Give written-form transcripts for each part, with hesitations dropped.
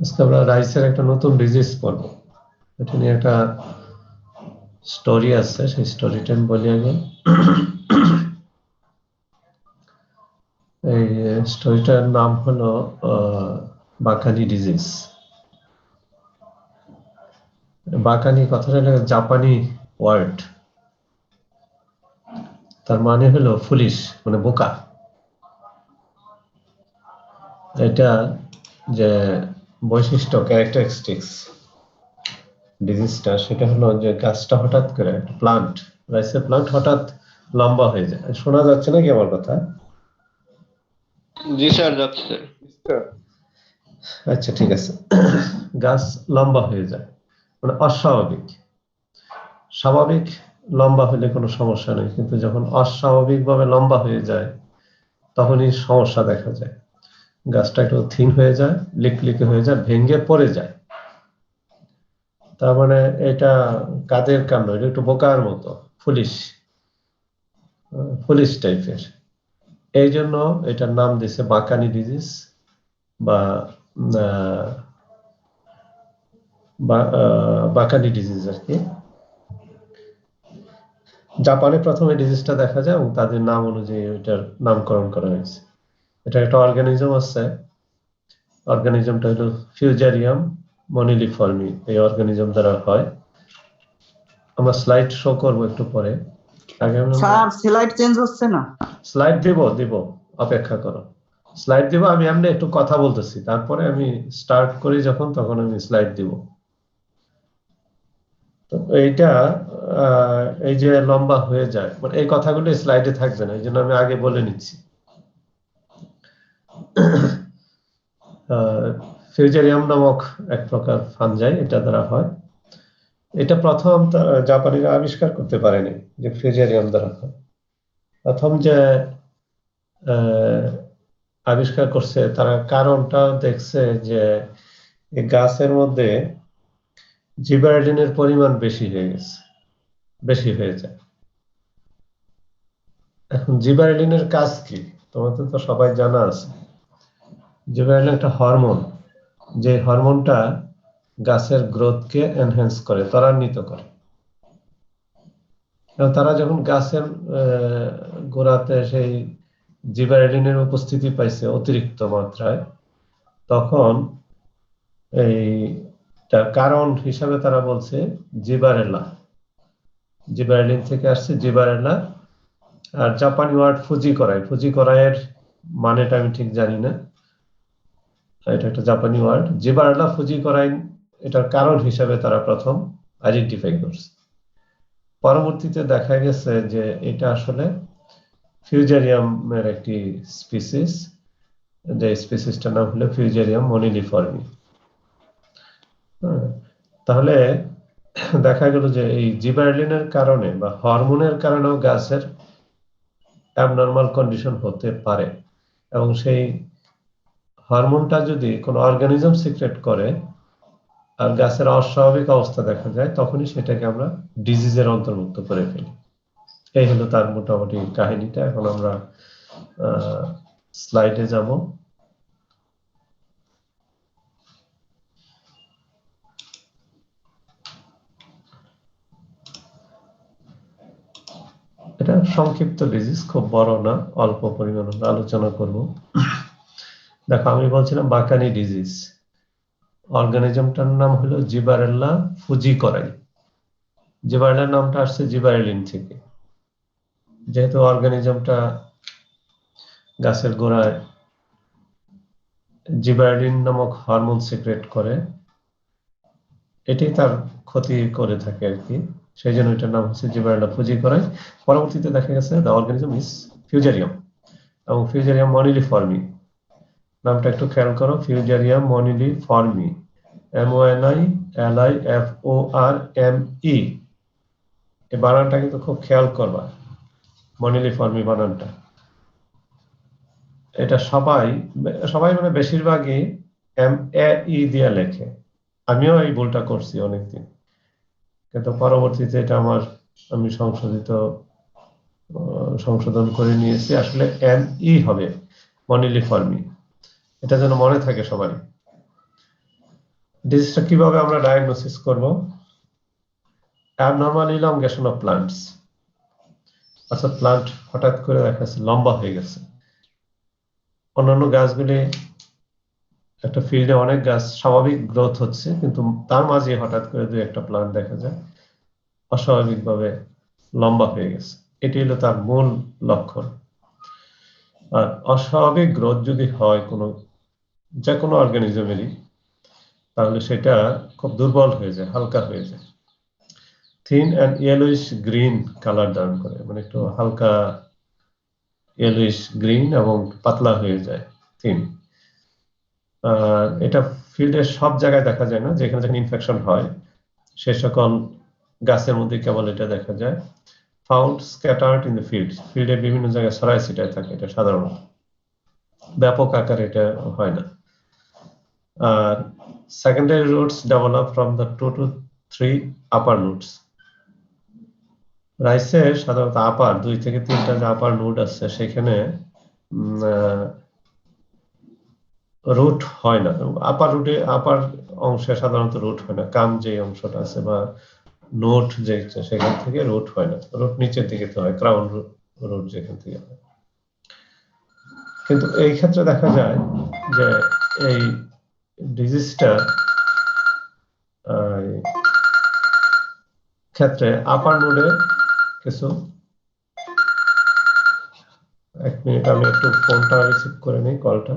আজকে আমরা রাইসের একটা নতুন ডিজিজ পড়বো। এটা নিয়ে একটা স্টোরি আছে, সেই স্টোরিটা আমি বলি আগে। এই স্টোরিটার নাম হলো বাকানি ডিজিজ। বাকানি কথাটা হলো জাপানি ওয়ার্ড, তার মানে হলো ফুলিশ, মানে বোকা। এটা যে বৈশিষ্ট্য, ক্যারেক্টারিস্টিক্স ডিজিজটা, সেটা হলো যে গাছটা হঠাৎ করে, প্লান্ট, রাইসের প্লান্ট হঠাৎ লম্বা হয়ে যায়। শোনা যাচ্ছে নাকি আমার কথা? জি স্যার, যাচ্ছে। আচ্ছা, ঠিক আছে। গাছ লম্বা হয়ে যায়, মানে অস্বাভাবিক। স্বাভাবিক লম্বা হলে কোনো সমস্যা নেই, কিন্তু যখন অস্বাভাবিকভাবে লম্বা হয়ে যায় তখনই সমস্যা দেখা যায়। গাছটা একটু থিন হয়ে যায়, লিকলিকে হয়ে যায়, ভেঙে পড়ে যায়। তার মানে এটা কাদের কাণ্ড, এটা একটু বোকার মতো, ফুলিশ ফুলিশ টাইপের। এই জন্য এটার নাম দিয়েছে বাকানি ডিজিজ বা বাকানি ডিজিজ আর কি। জাপানে প্রথমে ডিজিজটা দেখা যায় এবং তাদের নাম অনুযায়ী এটার নামকরণ করা হয়েছে। এটা একটা অর্গানিজম আছে, অর্গানিজমটা হলো ফিউজারিয়াম মনিলিফর্মি। এই অর্গানিজম দ্বারা হয়। আমরা স্লাইড শো করবো একটু পরে। আগে স্যার স্লাইড চেঞ্জ হচ্ছে না। স্লাইড দিব, অপেক্ষা করো। স্লাইড দিব, আমি এমনি একটু কথা বলতেছি, তারপরে আমি স্টার্ট করি যখন, তখন আমি স্লাইড দিব। তো এইটা এই যে লম্বা হয়ে যায়, মানে এই কথাগুলো স্লাইডে থাকবে না, এই জন্য আমি আগে বলে নিচ্ছি। ফিউজারিয়াম নামক এক প্রকার ফানজাই এটা দ্বারা হয়। এটা প্রথম জাপানিরা আবিষ্কার করতে পারেনি যে ফিউজারিয়াম দ্বারা হয়। প্রথম যে আবিষ্কার করছে তারা কারণটা দেখছে যে এই গাছের মধ্যে জিবারেলিনের পরিমাণ বেশি হয়ে যায়। এখন জিবারেলিনের কাজ কি তোমাদের তো সবাই জানা আছে। জিবারেলিন একটা হরমোন, যে হরমোনটা গাছের গ্রোথকে এনহ্যান্স করে, ত্বরান্বিত করে। তারা যখন গাছের গোড়াতে সেই জিবারেলিনের উপস্থিতি পাইছে অতিরিক্ত মাত্রায়, তখন এই তার কারণ হিসাবে তারা বলছে জিবারেলা। জিবারেলিন থেকে আসছে জিবারেলা। আর জাপানি ওয়ার্ড ফুজিকরাইয়ের মানেটা আমি ঠিক জানি না, এটা একটা জাপানি ওয়ার্ড। জিবারেলা ফুজিকরাই এটার কারণ হিসাবে তারা প্রথম আইডেন্টিফাই করছে। পরবর্তীতে দেখা গেছে যে এটা আসলে ফিউজারিয়ামের একটি স্পিসিস, যে স্পিসিসটার নাম হলো ফিউজারিয়াম মনিলিফর্মি। তাহলে দেখা গেল যে এই জিবারেলিনের কারণে বা হরমোনের কারণেও গাছের অ্যাবনর্মাল কন্ডিশন হতে পারে, এবং সেই হরমোনটা যদি কোনো অর্গানিজম সিক্রেট করে আর গাছের অস্বাভাবিক অবস্থা দেখা যায়, তখনই সেটাকে আমরা ডিজিজের অন্তর্ভুক্ত করে ফেলি। এই হলো তার মোটামুটি কাহিনীটা। এখন আমরা স্লাইডে যাব। এটা সংক্ষিপ্ত ডিজিজ, খুব বড় না, অল্প পরিমাণ আলোচনা করব। দেখো, আমি বলছিলাম বাকানি ডিজিজ, অর্গানিজমটার নাম হলো জিবারেল্লা ফুজিকরাই। জিবারেল্লার নামটা আসছে জিবারেলিন থেকে, যেহেতু অর্গানিজমটা গাছের গোড়ায় জিবারেলিন নামক হরমোন সিক্রেট করে, এটাই তার ক্ষতি করে থাকে আর কি। সেই জন্য এটার নাম হচ্ছে জিবারেল্লা ফুজিকরাই। পরবর্তীতে দেখা গেছে দ্য অর্গানিজম ইজ ফিউজারিয়াম, এবং ফিউজারিয়াম মনিলিফর্মি। নামটা একটু খেয়াল করো, ফিউজারিয়াম মনিলিফর্মি, MONILIFORME। এই বানানটা কিন্তু খুব খেয়াল করবা, মনিলিফর্মি বানানটা। এটা সবাই মানে বেশিরভাগই MAE দিয়ে লেখে। আমিও এই ভুলটা করছি অনেকদিন, কিন্তু পরবর্তীতে এটা আমি সংশোধন করে নিয়েছি। আসলে ME হবে, মনিলিফর্মি। এটা যেন মনে থাকে সবাই। ডিজিজটা কিভাবে আমরা ডায়াগনোসিস করব? অ্যাবনর্মাল ইলংগেশন অফ প্লান্টস, অর্থাৎ প্লান্ট হঠাৎ করে দেখা যাচ্ছে লম্বা হয়ে গেছে। অন্যান্য গাছগুলি একটা ফিল্ডে অনেক গাছ স্বাভাবিক গ্রোথ হচ্ছে, কিন্তু তার মাঝে হঠাৎ করে দুই একটা প্লান্ট দেখা যায় অস্বাভাবিকভাবে লম্বা হয়ে গেছে। এটি হলো তার মূল লক্ষণ। আর অস্বাভাবিক গ্রোথ যদি হয় যে কোনো অর্গানিজমেরই, তাহলে সেটা খুব দুর্বল হয়ে যায়, হালকা হয়ে যায়, thin and yellowish green colour ধারণ করে, মানে একটু হালকা ইয়েলোইশ গ্রিন এবং পাতলা হয়ে যায়, থিন। এটা ফিল্ডের সব জায়গায় দেখা যায় না, যেখানে যেখানে ইনফেকশন হয় সে সকল গাছের মধ্যে কেবল এটা দেখা যায়। Found scattered in the field, ফিল্ডের বিভিন্ন জায়গায় ছড়ায় ছিটায় থাকে, এটা সাধারণত ব্যাপক আকারে এটা হয় না। আর secondary roots develop from the 2 to 3 upper nodes. রাইসের সাধারণত আপার 2 থেকে 3টা যে আপার নোট আছে সেখানে রুট হয় না। আপার অংশে সাধারণত রুট হয় না, কাম যে অংশটা আছে বা নোট যে সেখান থেকে রুট হয় না, রুট নিচের দিকে তো হয়, ক্রাউন রুট যেখান থেকে হয়। কিন্তু এই ক্ষেত্রে দেখা যায় যে এই ডিজিজটা ক্ষেত্রে আপার নোডে কিছু, 1 মিনিট আমি একটু ফোনটা রিসিভ করে নিই, কলটা।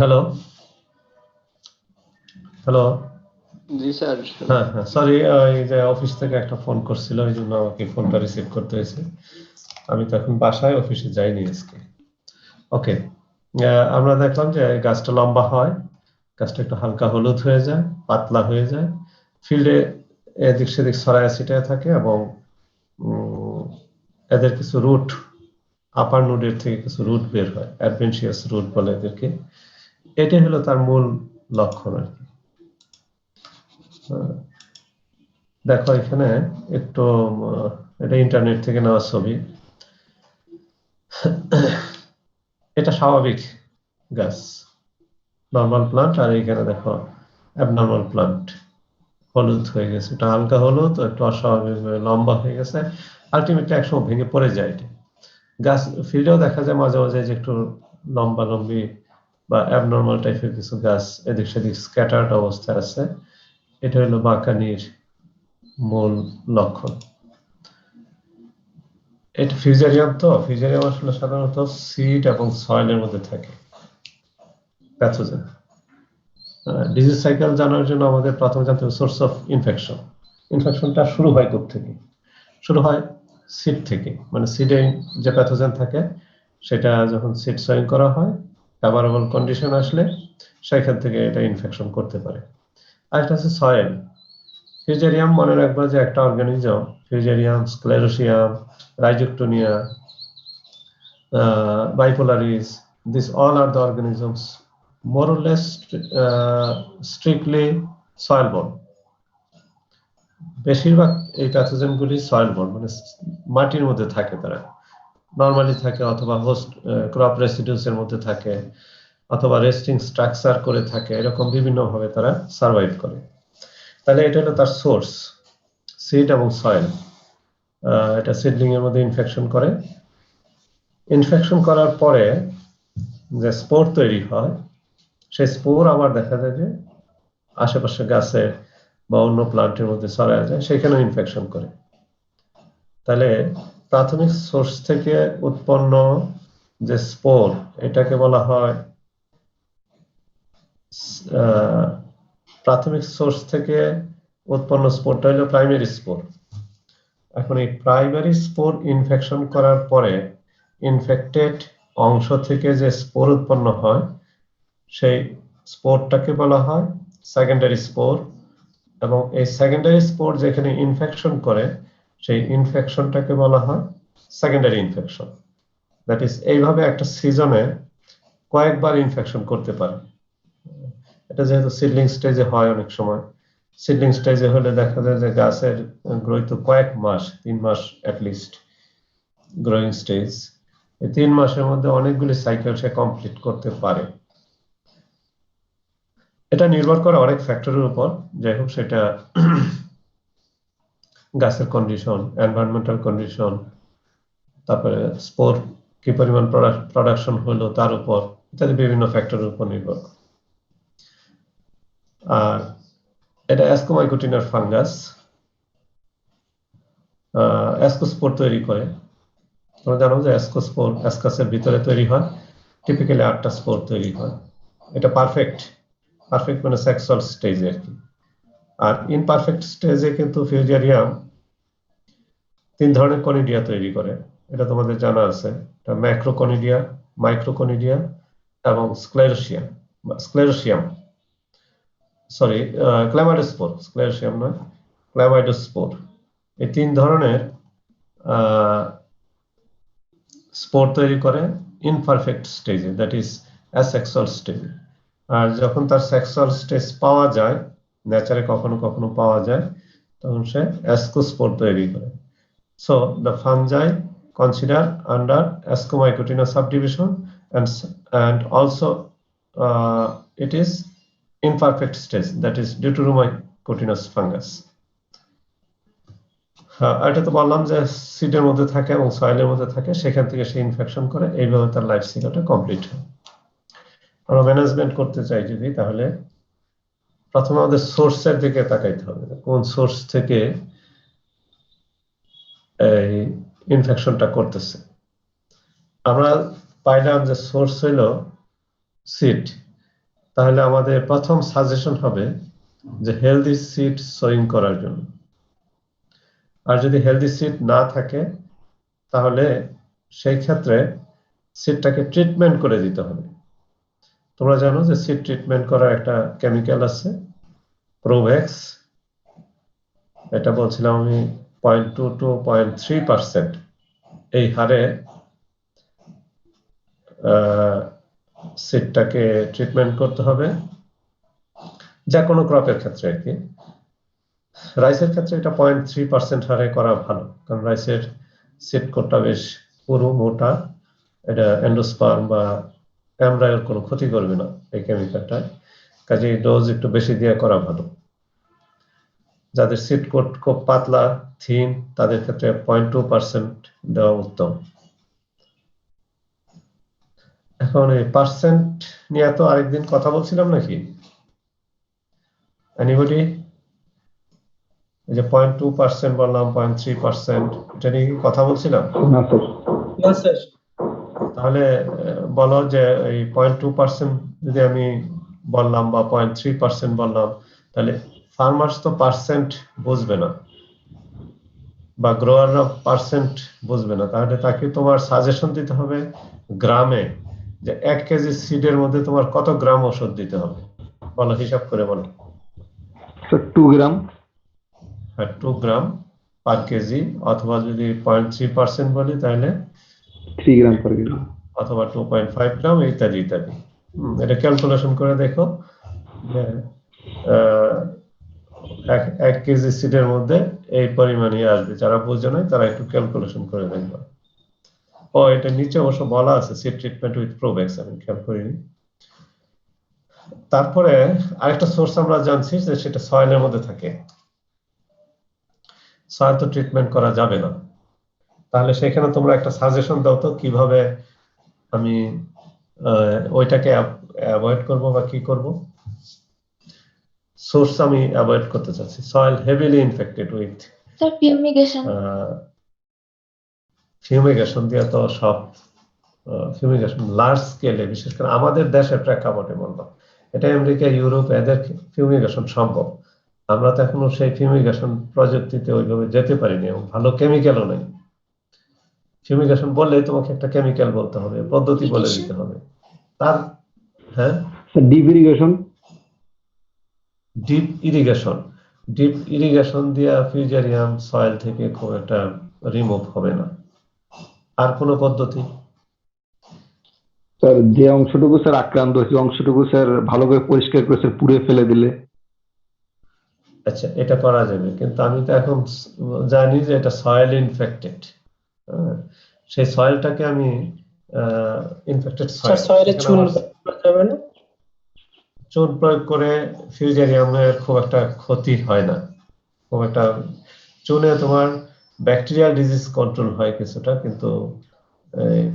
Hello hello. জি স্যার। হ্যাঁ হ্যাঁ, সরি, এই যে অফিস থেকে একটা ফোন করছিল, এই জন্য আমাকে ফোনটা রিসিভ করতে হয়েছে। আমি তো এখন বাসায়, অফিসে যাইনি আজকে। ওকে, আমরা দেখলাম যে গাছটা লম্বা হয়, গাছটা একটু হালকা হলুদ হয়ে যায়, পাতলা হয়ে যায়, ফিল্ডে এদিক সেদিক ছড়ায় ছিটায় থাকে, এবং এদের কিছু রুট, আপার নোডের থেকে কিছু রুট বের হয়, অ্যাডভেন্সিয়াস রুট বলে এদেরকে। এটাই হলো তার মূল লক্ষণ আর কি। দেখো এখানে একটু, এটা ইন্টারনেট থেকে নেওয়া ছবি। এটা স্বাভাবিক গাছ, নর্মাল প্লান্ট। আর এইখানে দেখো অ্যাবনর্মাল প্লান্ট, হলুদ হয়ে গেছে, এটা হালকা হলুদ, একটু অস্বাভাবিকভাবে লম্বা হয়ে গেছে, আলটিমেটলি একসময় ভেঙে পড়ে যায়। এটা গাছ ফিল্ডেও দেখা যায় মাঝে মাঝে যে একটু লম্বা লম্বি বা অ্যাবনর্মাল টাইপের কিছু গাছ এদিক সেদিক স্ক্যাটার্ড অবস্থায় আছে। এটা হলো বাঁকানির মূল লক্ষণ। এটা ফিউজারিয়াম, তো ফিউজারিয়াম আসলে সাধারণত সিড এবং সয়েলের মধ্যে থাকে প্যাথোজেন। ডিজিজ সাইকেল জানার জন্য আমাদের প্রথমে জানতে হবে সোর্স অফ ইনফেকশন। ইনফেকশনটা শুরু হয় কোত্থেকে? শুরু হয় সিড থেকে, মানে সিডে যে প্যাথোজেন থাকে সেটা যখন সিড সয়িং করা হয়, ফেভারেবল কন্ডিশন আসলে সেখান থেকে এটা ইনফেকশন করতে পারে। আর একটা আছে সয়েল। ফিউজারিয়াম মনে রাখবা যে একটা organism, Fusarium, Sclerotium, Rhizoctonia, Bipolaris, these all are the organisms more or less strictly soil borne. বেশিরভাগ এই প্যাথোজেনগুলি সয়েল বর্ন, মানে মাটির মধ্যে থাকে, তারা নর্মালি থাকে, অথবা হোস্ট ক্রপ রেসিডিউস এর মধ্যে থাকে, অথবা রেস্টিং স্ট্রাকচার করে থাকে, এরকম বিভিন্ন ভাবে তারা সার্ভাইভ করে। তাহলে এটা হলো তার সোর্স, সিড এবং সয়েল। এটা সিডলিং এর মধ্যে ইনফেকশন করে। ইনফেকশন করার পরে যে স্পোর তৈরি হয়, সেই স্পোর আবার দেখা যায় যে আশেপাশে গাছে বা অন্য প্লান্টের মধ্যে ছড়ায় যায়, সেখানেও ইনফেকশন করে। তাহলে প্রাথমিক সোর্স থেকে উৎপন্ন যে স্পোর, এটাকে বলা হয় প্রাথমিক সোর্স থেকে উৎপন্ন স্পোরটা হলো প্রাইমারি স্পোর। এখন এই প্রাইমারি স্পোর ইনফেকশন করার পরে ইনফেক্টেড অংশ থেকে যে স্পোর উৎপন্ন হয়, সেই স্পোরটাকে বলা হয় সেকেন্ডারি স্পোর। এবং এই সেকেন্ডারি স্পোর যেখানে ইনফেকশন করে, সেই ইনফেকশনটাকে বলা হয় সেকেন্ডারি ইনফেকশন। দ্যাট ইজ, এইভাবে একটা সিজনে কয়েকবার ইনফেকশন করতে পারে। এটা যেহেতু সিডলিং স্টেজে হয়, অনেক সময় সিডলিং স্টেজে হলে দেখা যায় যে গাছের গ্রোথ কয়েক মাস, 3 মাস অ্যাটলিস্ট গ্রোয়িং স্টেজ। এই 3 মাসের মধ্যে অনেকগুলি সাইকেল সে কমপ্লিট করতে পারে। এটা নির্ভর করে অনেক ফ্যাক্টরের উপর, যাই হোক সেটা গাছের কন্ডিশন, এনভায়রনমেন্টাল কন্ডিশন, তারপরে স্পোর কি পরিমাণ প্রোডাকশন হলো তার উপর, ইত্যাদি বিভিন্ন ফ্যাক্টরের উপর নির্ভর করে। আর এটা অ্যাসকোমাইকোটিনার ফাঙ্গাস, অ্যাসকোস্পোর তৈরি করে। তোমরা জানো যে অ্যাসকোস্পোর অ্যাসকাসের ভিতরে তৈরি হয়, টিপিক্যালি 8টা স্পোর তৈরি হয়। এটা পারফেক্ট মানে সেক্সুয়াল স্টেজে আর কি। আর ইনপারফেক্ট স্টেজে কিন্তু ফিউজারিয়াম 3 ধরনের কনিডিয়া তৈরি করে, এটা তোমাদের জানা আছে। এটা ম্যাক্রোকনিডিয়া, মাইক্রোকনিডিয়া এবং স্ক্লেরোসিয়াম, সরি ক্ল্যামাইডোস্পোর, স্ক্লেরোসিয়াম নয়, ক্ল্যামাইডোস্পোর। এই 3 ধরনের স্পোর তৈরি করে ইনপারফেক্ট স্টেজে, দ্যাট ইজ অ্যাসেক্সুয়াল স্টেজে। আর যখন তার সেক্সুয়াল স্টেজ পাওয়া যায়, নেচারে কখনো কখনো পাওয়া যায়, তখন সে অ্যাসকোস্পোর তৈরি করে। So the fungi considered under Ascomycotina subdivision, and also it is imperfect stage, that is Deuteromycotinous fungus. এটা তো বললাম যে সিডের মধ্যে থাকে এবং সয়েলের মধ্যে থাকে, সেখান থেকে সে ইনফেকশন করে, এইভাবে তার লাইফ সাইকেলটা কমপ্লিট হয়। আমরা ম্যানেজমেন্ট করতে চাই যদি, তাহলে প্রথমে আমাদের সোর্সের দিকে তাকাইতে হবে, কোন সোর্স থেকে এই ইনফেকশনটা করতেছে। আমরা পাইলাম যে সোর্স হইল সিড, তাহলে আমাদের প্রথম সাজেশন হবে যে হেলদি সিড সয়িং করার জন্য। আর যদি হেলদি সিড না থাকে, তাহলে সেই ক্ষেত্রে সিডটাকে ট্রিটমেন্ট করে দিতে হবে। তোমরা জানো যে সিড ট্রিটমেন্ট করার একটা কেমিক্যাল আছে, প্রোভেক্স। এটা বলছিলাম আমি 0.2 to 0.3% এই হারে সিডটাকে ট্রিটমেন্ট করতে হবে, যে কোনো ক্রপের ক্ষেত্রে আর কি। রাইসের ক্ষেত্রে এটা 0.3% হারে করা ভালো, কারণ রাইসের সিড কোটটা বেশ পুরু, মোটা, এটা এন্ডোস্পার্ম বা এমব্রায়োর কোনো ক্ষতি করবে না এই কেমিক্যালটায়। কাজে ডোজ একটু বেশি দিয়ে করা ভালো। যাদের সিড কোট খুব পাতলা থিন তাদের ক্ষেত্রে 0.2% দেওয়া উত্তম। এখন এই পার্সেন্ট নিয়ে তো আরেকদিন কথা বলছিলাম নাকি? এনিবডি? এই যে 0.2% বললাম, 0.3%, এটা নিয়ে কি কথা বলছিলাম? না স্যার। না স্যার। তাহলে বলো যে এই 0.2% যদি আমি বললাম বা 0.3% বললাম, তাহলে ফার্মার্স তো পার্সেন্ট বুঝবে না বা গ্রোয়াররা পার্সেন্ট বুঝবে না। তাহলে তাকে তোমার সাজেশন দিতে হবে গ্রামে, যে 1 কেজি সিডের মধ্যে তোমার কত গ্রাম ওষুধ দিতে হবে, বলো, হিসাব করে বলো। স্যার 2 গ্রাম। হ্যাঁ, 2 গ্রাম পার কেজি, অথবা যদি 0.3% বলি তাহলে 3 গ্রাম পার কেজি, অথবা 2.5 গ্রাম, ইত্যাদি ইত্যাদি। এটা ক্যালকুলেশন করে দেখো যে 1 কেজি সিডের মধ্যে এই পরিমাণই আসবে। যারা বোঝে না তারা একটু ক্যালকুলেশন করে দেখবে। ও, এটা নিচে অবশ্য বলা আছে সিড ট্রিটমেন্ট উইথ প্রোভেক্স, আমি খেয়াল করিনি। তারপরে আরেকটা সোর্স আমরা জানছি যে সেটা সয়েলের মধ্যে থাকে। সয়েল তো ট্রিটমেন্ট করা যাবে না, তাহলে সেখানে তোমরা একটা সাজেশন দাও তো কিভাবে আমি ওইটাকে অ্যাভয়েড করব বা কি করব। সোর্স আমি অ্যাভয়েড করতে চাচ্ছি soil heavily infected with sir fumigation. Fumigation দিয়ে তো সব ফিউমিগেশন লার্জ স্কেলে, বিশেষ করে আমাদের দেশের প্রেক্ষাপটে বললাম, এটা আমেরিকা ইউরোপ এদের ফিউমিগেশন সম্ভব। আমরা তো এখনো সেই ফিউমিগেশন প্রযুক্তিতে ওইভাবে যেতে পারিনি, এবং ভালো কেমিক্যালও নেই। ফিউমিগেশন বললেই তোমাকে একটা কেমিক্যাল বলতে হবে, পদ্ধতি বলে দিতে হবে। তার হ্যাঁ, deep irrigation. Deep irrigation, deep irrigation দিয়ে ফিউজারিয়াম সয়েল থেকে খুব একটা রিমুভ হবে না। আর কোন পদ্ধতি? স্যার যে অংশটুকু স্যার আক্রান্ত হয়েছে অংশটুকু স্যার ভালোভাবে পরিষ্কার করে স্যার পুড়ে ফেলে দিলে। আচ্ছা, এটা করা যাবে, কিন্তু আমি তো এখন জানি যে এটা সয়েল ইনফেক্টেড। সেই সয়েলটাকে আমি ইনফেক্টেড স্যার সয়েলে চুন করা যাবে না? চুন প্রয়োগ করে ফিউজারিয়ামের খুব একটা ক্ষতি হয় না। খুব একটা চুনে তোমার ব্যাকটেরিয়াল ডিজিজ কন্ট্রোল হয় কিছুটা, কিন্তু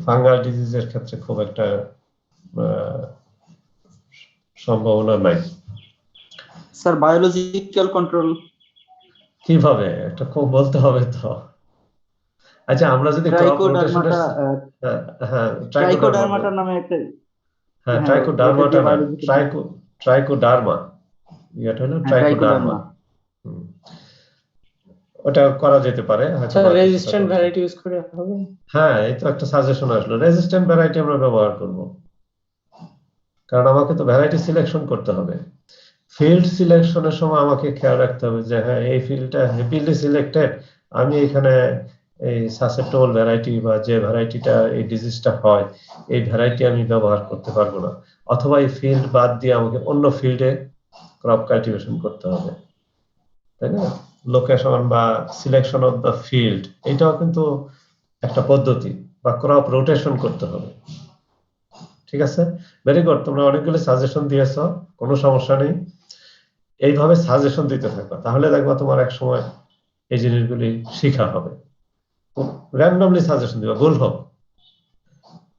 ফাঙ্গাল ডিজিজের ক্ষেত্রে খুব একটা সম্ভাবনা নাই। স্যার বায়োলজিক্যাল কন্ট্রোল কিভাবে একটা খুব বলতে হবে তো। আচ্ছা, আমরা যদি ক্রপ রোটেশনের ট্রাইকোডার্মাটা নামে একটা ট্রাইকোডার্মাটা না, ট্রাইকোডার্মা, এটা হলো ট্রাইকোডার্মা। ওটা করা যেতে পারে। স্যার রেজিস্ট্যান্ট ভ্যারাইটি ইউজ করে হবে? হ্যাঁ, এই তো একটা সাজেশন আসলো, রেজিস্ট্যান্ট ভ্যারাইটি আমরা ব্যবহার করব, কারণ আমাকে তো ভ্যারাইটি সিলেকশন করতে হবে। ফিল্ড সিলেকশনের সময় আমাকে খেয়াল রাখতে হবে যে হ্যাঁ, এই ফিল্ডটা হ্যাপিলি সিলেক্টেড, আমি এখানে এই সাসেপ্টেবল ভ্যারাইটি বা যে ভ্যারাইটিটা এই ডিজিজটা হয় এই ভ্যারাইটি আমি ব্যবহার করতে পারবো না, অথবা এই ফিল্ড বাদ দিয়ে আমাকে অন্য ফিল্ডে ক্রপ কাল্টিভেশন করতে হবে, তাই না? লোকেশন বা সিলেকশন অফ দ্য ফিল্ড, এটাও কিন্তু একটা পদ্ধতি, বা ক্রপ রোটেশন করতে হবে। ঠিক আছে, ভেরি গুড, তোমরা অনেকগুলো সাজেশন দিয়েছো, কোনো সমস্যা নেই। এইভাবে সাজেশন দিতে থাকো, তাহলে দেখবা তোমার এক সময় এই জিনিসগুলি শিখা হবে। র্যান্ডমলি সাজেশন দিবা, ভুল হোক,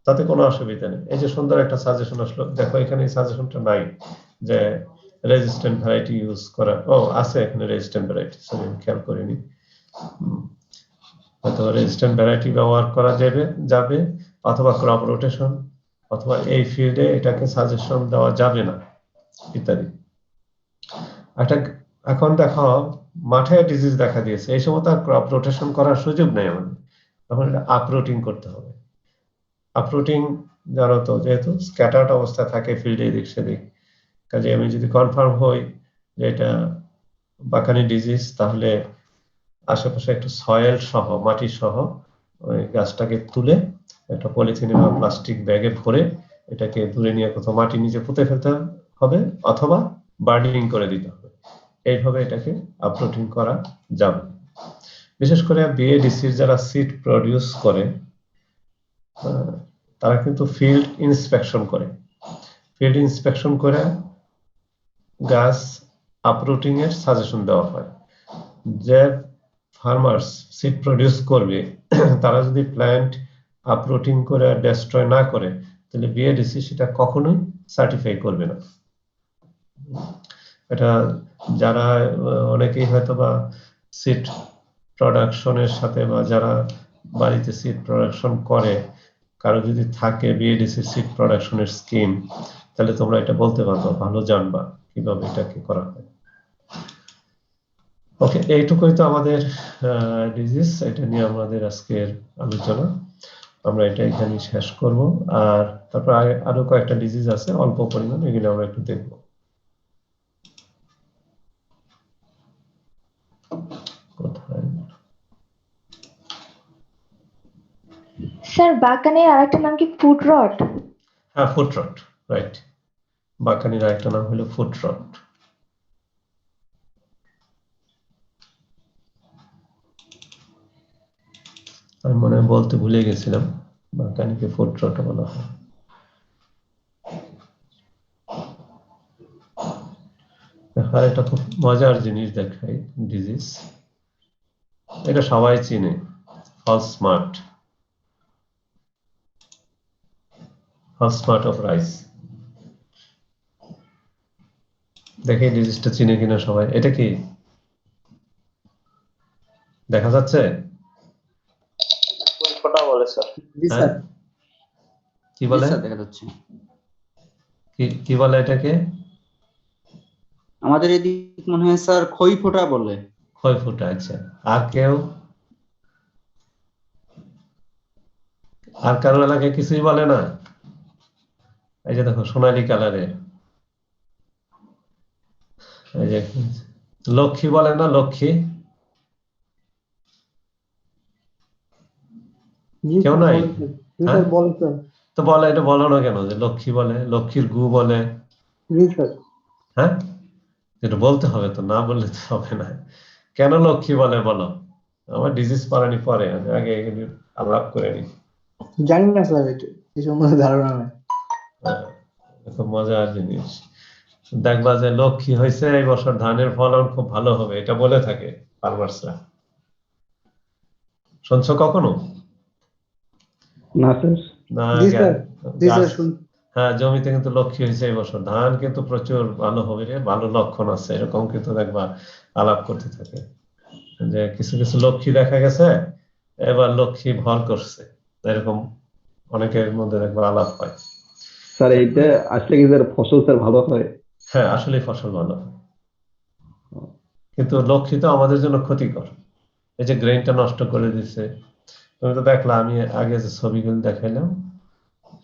তাতে কোনো অসুবিধা নেই। এই যে সুন্দর একটা সাজেশন আসলো, দেখো এখানে এই সাজেশনটা নাই যে রেজিস্ট্যান্ট ভ্যারাইটি ইউজ করা। ও, আছে এখানে রেজিস্ট্যান্ট ভ্যারাইটি, আমি খেয়াল করিনি। হয়তো রেজিস্ট্যান্ট ভ্যারাইটি ব্যবহার করা যাবে, অথবা ক্রপ রোটেশন, অথবা এই ফিল্ডে এটাকে সাজেশন দেওয়া যাবে না, ইত্যাদি। এখন দেখো মাঠে ডিজিজ দেখা দিয়েছে, এই সময় তার ক্রপ রোটেশন করার সুযোগ নেই আমাদের, তখন এটা আপরুটিং করতে হবে। আপরুটিং জানো তো, যেহেতু স্ক্যাটার্ড অবস্থায় থাকে ফিল্ডে এদিক সেদিক, কাজে আমি যদি কনফার্ম হই যে এটা বাকানি ডিজিজ, তাহলে আশেপাশে একটু সয়েল সহ, মাটি সহ ওই গাছটাকে তুলে একটা পলিথিনে বা প্লাস্টিক ব্যাগে ভরে এটাকে দূরে নিয়ে কোথাও মাটি নিচে পুঁতে ফেলতে হবে, অথবা বার্নিং করে দিতে হবে। এইভাবে এটাকে আপরুটিং করা যাবে। বিশেষ করে বিএডিসির যারা সিড প্রডিউস করে, তারা কিন্তু ফিল্ড ইন্সপেকশন করে। ফিল্ড ইন্সপেকশন করে গাছ আপরুটিং এর সাজেশন দেওয়া হয়। যে ফার্মার্স সিড প্রডিউস করবে তারা যদি প্ল্যান্ট আপরুটিং করে ডেস্ট্রয় না করে, তাহলে বিএডিসি সেটা কখনোই সার্টিফাই করবে না। এটা যারা অনেকেই হয়তো বা সিড প্রোডাকশনের সাথে, বা যারা বাড়িতে সিড প্রোডাকশন করে, কারো যদি থাকে বিএডিসি সিড প্রোডাকশনের স্কিম, তাহলে তোমরা এটা বলতে পারো, ভালো জানবা কিভাবে এটাকে করা হয়। ওকে, এইটুকুই তো আমাদের ডিজিজ, এটা নিয়ে আমাদের আজকের আলোচনা। আমরা এটা এখানে শেষ করব। আর তারপর আরো কয়েকটা ডিজিজ আছে অল্প পরিমাণ, এগুলো আমরা একটু দেখব। কোথায়? স্যার বাগানের আরেকটা নাম কি ফুড রট? হ্যাঁ, ফুট রট, রাইট। বাকানির আরেকটা নাম হলো ফুট রট। আমি মনে হয় বলতে ভুলে গেছিলাম, বাকানিকে ফুট রট বলা হয়। আর এটা খুব মজার জিনিস দেখাই, ডিজিজ, এটা সবাই চিনে, false smut, false smut of rice. দেখে ডিজিজটা চিনে কিনা সবাই? এটা কি দেখা যাচ্ছে? ফোটা বলে স্যার। জি হ্যাঁ? স্যার, কি বলে? জি স্যার, দেখা যাচ্ছে। কি বলে এটাকে? আমাদের এদিক মনে হয় স্যার খই ফোটা বলে। খই ফুটা। আচ্ছা, আর কেউ? আর কারো এলাকায় কিছুই বলে না? এই যে দেখো সোনালী কালারের, এই যে লক্ষ্মী বলে না? লক্ষ্মী কেউ নাই? হ্যাঁ? তো বলে, এটা বলো না কেন যে লক্ষ্মী বলে? লক্ষ্মীর গু বলে। হ্যাঁ, এটা বলতে হবে তো, না বললে তো হবে না। কেন লক্ষ্মী বলে বলো? আমার ডিজিজ পারানি পরে, আমি আগে এগুলি আলাপ করে নি। জানি না স্যার, এই সম্বন্ধে ধারণা নেই। খুব মজার জিনিস। দেখবা যে লক্ষ্মী হয়েছে এই বছর, ধানের ফলন খুব ভালো হবে, এটা বলে থাকে ফার্মার্সরা। শুনছো কখনো? না স্যার। না, জি স্যার, জি স্যার, হ্যাঁ, জমিতে কিন্তু লক্ষ্মী হয়েছে এই বছর, ধান কিন্তু প্রচুর ভালো হবে রে, ভালো লক্ষণ আছে, এরকম কিন্তু দেখবা আলাপ করতে থাকে যে কিছু কিছু লক্ষ্মী দেখা গেছে, এবার লক্ষ্মী ভর করছে, এরকম অনেকের মধ্যে দেখবা আলাপ হয়। স্যার এইটা আসলে কি স্যার ফসল স্যার ভালো হয়? হ্যাঁ, আসলে ফসল ভালো হয়, কিন্তু লক্ষ্মী তো আমাদের জন্য ক্ষতিকর। এই যে গ্রেইনটা নষ্ট করে দিচ্ছে, তুমি তো দেখলা, আমি আগে যে ছবিগুলো দেখাইলাম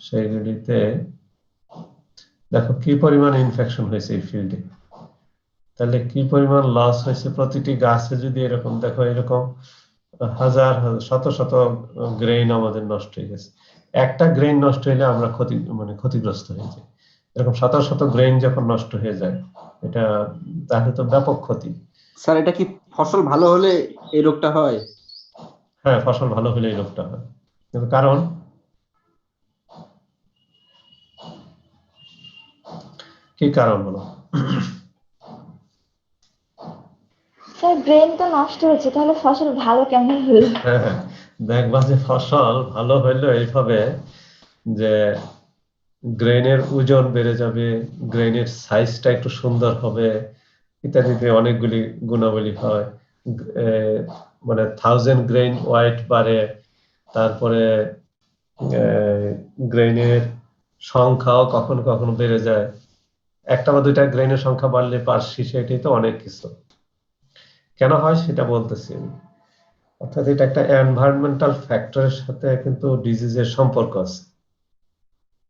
সেইগুলিতে দেখো কি পরিমাণ ইনফেকশন হয়েছে এই ফিল্ডে, তাহলে কি পরিমাণ লস হয়েছে। প্রতিটি গাছে যদি এরকম দেখো, এরকম হাজার হাজার শত শত গ্রেইন আমাদের নষ্ট হয়ে গেছে। একটা গ্রেইন নষ্ট হইলে আমরা ক্ষতিগ্রস্ত হয়ে যাই। এরকম শত শত গ্রেইন যখন নষ্ট হয়ে যায়, এটা তাহলে তো ব্যাপক ক্ষতি। স্যার এটা কি ফসল ভালো হলে এই রোগটা হয়? হ্যাঁ, ফসল ভালো হলে এই রোগটা হয়, কিন্তু কারণ কি কারণ হলো? স্যার ব্রেন তো নষ্ট হচ্ছে, তাহলে ফসল ভালো কেমন হলো? হ্যাঁ হ্যাঁ, দেখবা যে ফসল ভালো হইলো এইভাবে যে গ্রেইনের ওজন বেড়ে যাবে, গ্রেইনের সাইজটা একটু সুন্দর হবে, ইত্যাদিতে অনেকগুলি গুণাবলী হয়। মানে 1000 গ্রেইন ওয়াইট বাড়ে, তারপরে গ্রেইনের সংখ্যাও কখনো কখনো বেড়ে যায়। একটা বা দুইটা গ্রেইনের সংখ্যা বাড়লে পার শীষে, এটাই তো অনেক কিছু। কেন হয় সেটা বলতেছি আমি। অর্থাৎ এটা একটা এনভায়রনমেন্টাল ফ্যাক্টরের সাথে কিন্তু ডিজিজের সম্পর্ক আছে,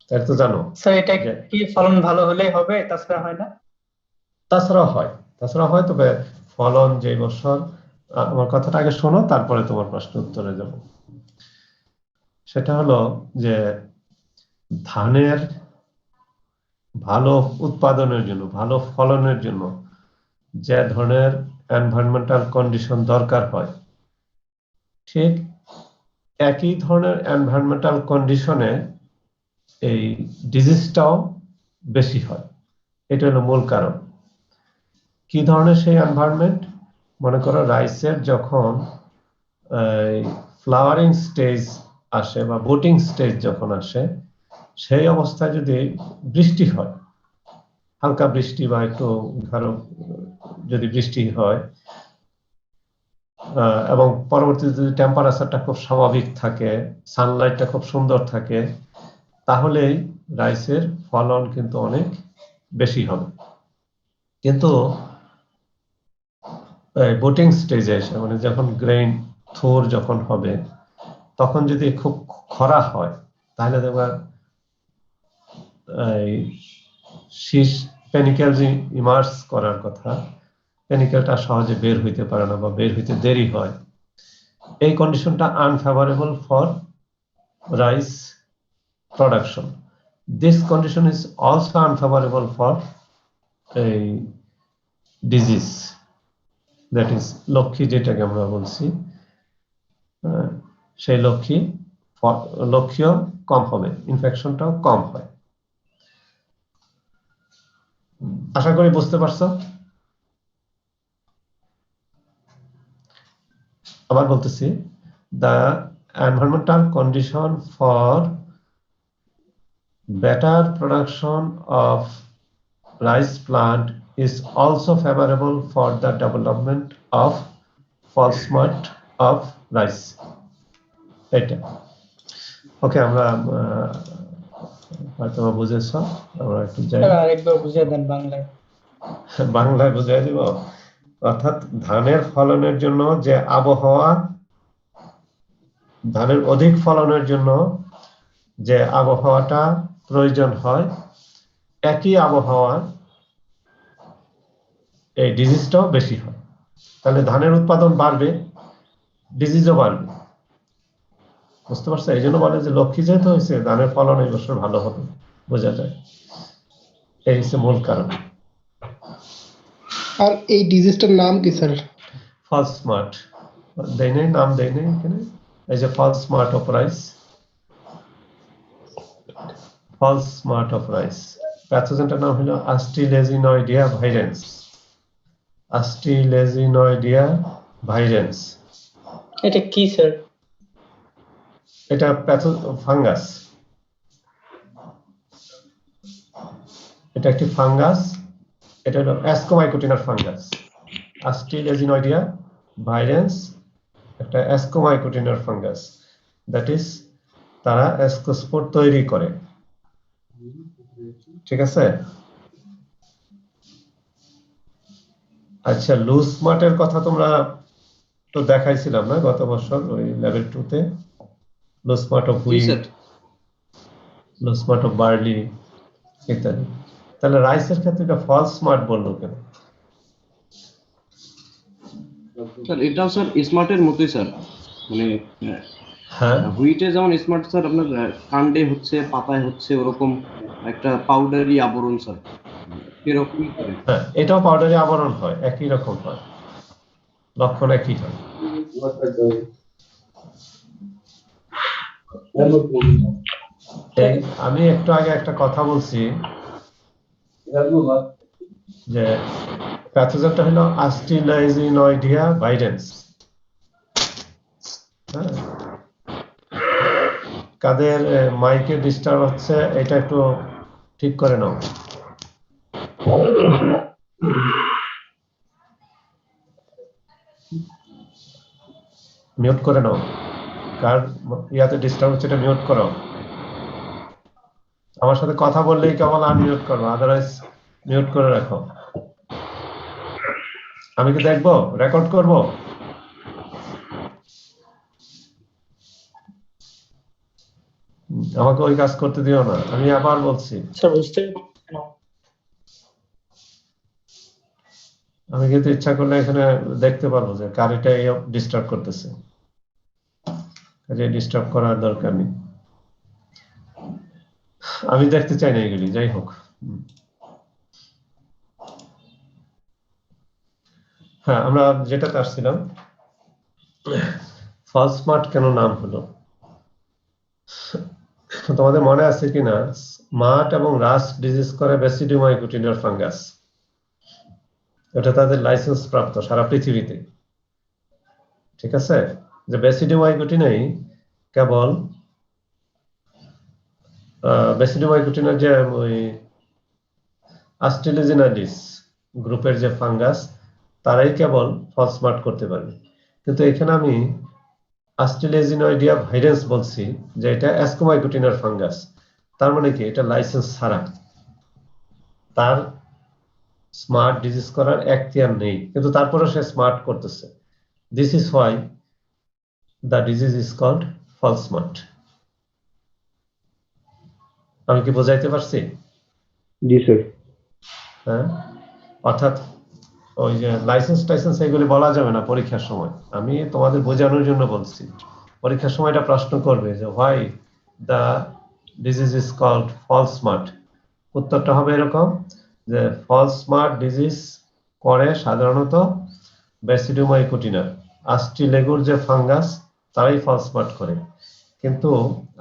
তাই তো জানো? স্যার এটা কি ফলন ভালো হলেই হবে, তাছাড়া হয় না? তাছাড়া হয়, তবে ফলন যে বছর, আমার কথাটা আগে শোনো, তারপরে তোমার প্রশ্ন উত্তরে যাব। সেটা হলো যে ধানের ভালো উৎপাদনের জন্য, ভালো ফলনের জন্য যে ধরনের এনভায়রনমেন্টাল কন্ডিশন দরকার হয়, ঠিক একই ধরনের এনভায়রনমেন্টাল কন্ডিশনে এই ডিজিজটাও বেশি হয়। এটা হলো মূল কারণ। কি ধরনের সেই এনভায়রনমেন্ট? মনে করো রাইসের যখন ফ্লাওয়ারিং স্টেজ আসে বা বুটিং স্টেজ যখন আসে, সেই অবস্থায় যদি বৃষ্টি হয়, হালকা বৃষ্টি বা একটু ধরো যদি বৃষ্টি হয় এবং পরবর্তীতে যদি টেম্পারেচারটা খুব স্বাভাবিক থাকে, সানলাইটটা খুব সুন্দর থাকে, তাহলেই রাইসের ফলন কিন্তু অনেক বেশি হবে। কিন্তু বুটিং স্টেজে এসে মানে যখন গ্রেইন থোর যখন হবে, তখন যদি খুব খরা হয়, তাহলে দেখবা শীষ পেনিকেল যে ইমার্স করার কথা, পেনিকেলটা সহজে বের হইতে পারে না বা বের হইতে দেরি হয়। এই কন্ডিশনটা unfavourable for rice production. This condition is also unfavourable for disease, that is Lakshmi, যেটাকে আমরা বলছি সেই লক্ষ্মীও কম হবে, ইনফেকশনটাও কম হয়। আশা করি বুঝতে পারছো। আবার বলতেছি, the environmental condition for better production of rice plant is also favorable for the development of false smut of rice. এটা ওকে, আমরা হয়তো বুঝেছ। আমরা একটু যাই, স্যার আরেকবার বুঝিয়ে দেন বাংলায়। বাংলায় বুঝিয়ে দিব। অর্থাৎ ধানের ফলনের জন্য যে আবহাওয়া, ধানের অধিক ফলনের জন্য যে আবহাওয়াটা প্রয়োজন হয়, একই আবহাওয়া এই ডিজিজটাও বেশি হয়। তাহলে ধানের উৎপাদন বাড়বে, ডিজিজও বাড়বে। বুঝতে পারছো? এই জন্য বলে যে লক্ষ্মী যেহেতু হয়েছে, ধানের ফলন এই বছর ভালো হবে, বোঝা যায়। এই হচ্ছে মূল কারণ। আর এই ডিজিজটার নাম কি স্যার? ফলস স্মার্ট দেয় নেই, নাম দেয় নেই এখানে। এই যে false smut of rice, false smut of rice. প্যাথোজেনটার নাম হলো আস্টিলেজিনয়েডিয়া ভাইরেন্স। আস্টিলেজিনয়েডিয়া ভাইরেন্স। এটা কি স্যার? এটা ফাঙ্গাস। এটা একটি ফাঙ্গাস। এটা হলো অ্যাসকোমাইকোটিনার ফাঙ্গাস। আস্টিলেজিনয়েডিয়া ভাইরেন্স একটা অ্যাসকোমাইকোটিনার ফাঙ্গাস, দ্যাট ইজ তারা অ্যাসকোস্পোর তৈরি করে। ঠিক আছে। আচ্ছা, লুজ স্মার্টের কথা তোমরা তো দেখাইছিলাম না গত বছর ওই লেভেল 2 তে? Loose smut of wheat, loose smut of barley ইত্যাদি। তাহলে রাইসের ক্ষেত্রে এটা ফলস স্মার্ট বললো কেন? স্যার এটাও স্যার স্মার্টের মতোই স্যার, মানে হ্যাঁ, হুইটে যেমন স্মার্ট স্যার আপনার কাণ্ডে হচ্ছে, পাতায় হচ্ছে ওরকম একটা পাউডারি আবরণ স্যার, এরকমই করে। হ্যাঁ, এটাও পাউডারি আবরণ হয়, একই রকম হয়, লক্ষণ একই হয়। আমি একটু আগে একটা কথা বলছি যে প্যাথোজেনটা হলো আস্টিলাইজিনয়েডিয়া ভাইরেন্স। হ্যাঁ, কাদের মাইকে ডিস্টার্ব হচ্ছে, এটা একটু ঠিক করে নাও। মিউট করে নাও। কার ইয়াতে ডিস্টার্ব হচ্ছে এটা মিউট করো। আমার সাথে কথা বললেই কেবল আনমিউট করো, আদারওয়াইজ মিউট করে রাখো। আমি কি দেখবো, রেকর্ড করব? আমাকে ওই কাজ করতে দিও না। আমি আবার বলছি, স্যার বুঝতে পারছেন না? আমি কিন্তু ইচ্ছা করলে এখানে দেখতে পারবো যে কার এটা ডিস্টার্ব করতেছে। ডিস্টার্ব করার দরকার নেই, আমি দেখতে চাই না এগুলি। যাই হোক, হ্যাঁ, আমরা যেটাতে আসছিলাম, ফলস স্মার্ট কেন নাম হলো? তোমাদের মনে আছে কিনা স্মার্ট এবং রাস্ট ডিজিজ করে বেসিডিওমাইকোটিনার ফাঙ্গাস। এটা তাদের লাইসেন্স প্রাপ্ত সারা পৃথিবীতে। ঠিক আছে, যে বেসিডিওমাইকোটিনাই কেবল বেসিডিওমাইকোটিনার যে ওই অ্যাস্ট্রেলিজিনালিস গ্রুপের যে ফাঙ্গাস তারাই কেবল ফল স্মার্ট করতে পারবে। কিন্তু এখানে আমি অ্যাস্ট্রেলিজিনয়েডিয়া ভাইরাস বলছি যে এটা অ্যাসকোমাইকোটিনার ফাঙ্গাস, তার মানে কি এটা লাইসেন্স ছাড়া, তার স্মার্ট ডিজিজ করার এখতিয়ার নেই, কিন্তু তারপরেও সে স্মার্ট করতেছে। This is why the disease is called false smut. আমি কি বোঝাইতে পারছি? জি স্যার। হ্যাঁ, অর্থাৎ ওই যে লাইসেন্স টাইসেন্স এগুলি বলা যাবে না পরীক্ষার সময়, আমি তোমাদের বোঝানোর জন্য বলছি। পরীক্ষার সময় এটা প্রশ্ন করবে যে why the disease is called false smut. উত্তরটা হবে এরকম যে ফলস স্মার্ট ডিজিজ করে সাধারণত বেসিডিওমাইকোটিনা, অ্যাস্ট্রিলেগুর যে ফাঙ্গাস তারাই ফলস স্মার্ট করে। কিন্তু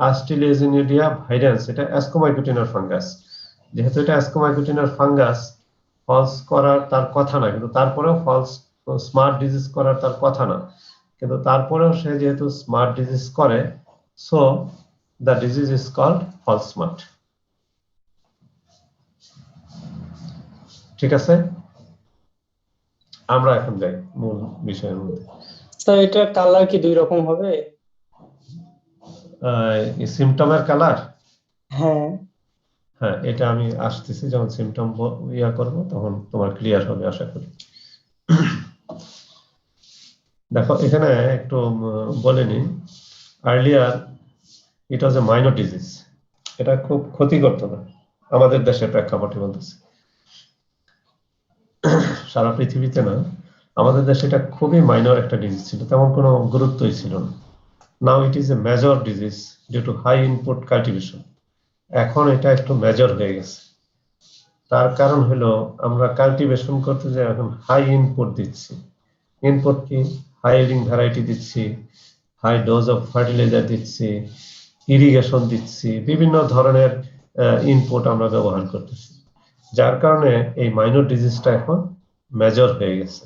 অ্যাস্ট্রেলিজিনিডিয়া ভাইরাস এটা অ্যাসকোমাইকোটিনার ফাঙ্গাস, যেহেতু এটা অ্যাসকোমাইকোটিনার ফাঙ্গাস ফলস করার তার কথা না, কিন্তু তারপরেও ফলস স্মার্ট ডিজিজ করার তার কথা না, কিন্তু তারপরেও সে যেহেতু স্মার্ট ডিজিজ করে, so the disease is called false smut. ঠিক আছে, আমরা এখন যাই মূল বিষয়ের মধ্যে। স্যার এটা কালার কি দুই রকম হবে? সিমটমের কালার, হ্যাঁ। হ্যাঁ এটা আমি আসতেছি, যখন সিমটম ইয়া করবো তখন তোমার ক্লিয়ার হবে আশা করি। দেখো এখানে একটু বলে নিই, আর্লিয়ার ইট ওয়াজ এ মাইনর ডিজিজ, এটা খুব ক্ষতি করতো না আমাদের দেশের প্রেক্ষাপটে বলতেছি, সারা পৃথিবীতে না, আমাদের দেশে এটা খুবই মাইনর একটা ডিজিজ ছিল, তেমন কোনো গুরুত্বই ছিল না। Now it is a major disease due to high input cultivation. এখন এটা একটু মেজর হয়ে গেছে, তার কারণ হলো আমরা কাল্টিভেশন করতে যে এখন হাই ইনপুট দিচ্ছি। ইনপুট কি? হাই ইল্ডিং ভ্যারাইটি দিচ্ছি, হাই ডোজ অফ ফার্টিলাইজার দিচ্ছি, ইরিগেশন দিচ্ছি, বিভিন্ন ধরনের ইনপুট আমরা ব্যবহার করতেছি, যার কারণে এই মাইনর ডিজিজটা এখন মেজর হয়ে গেছে।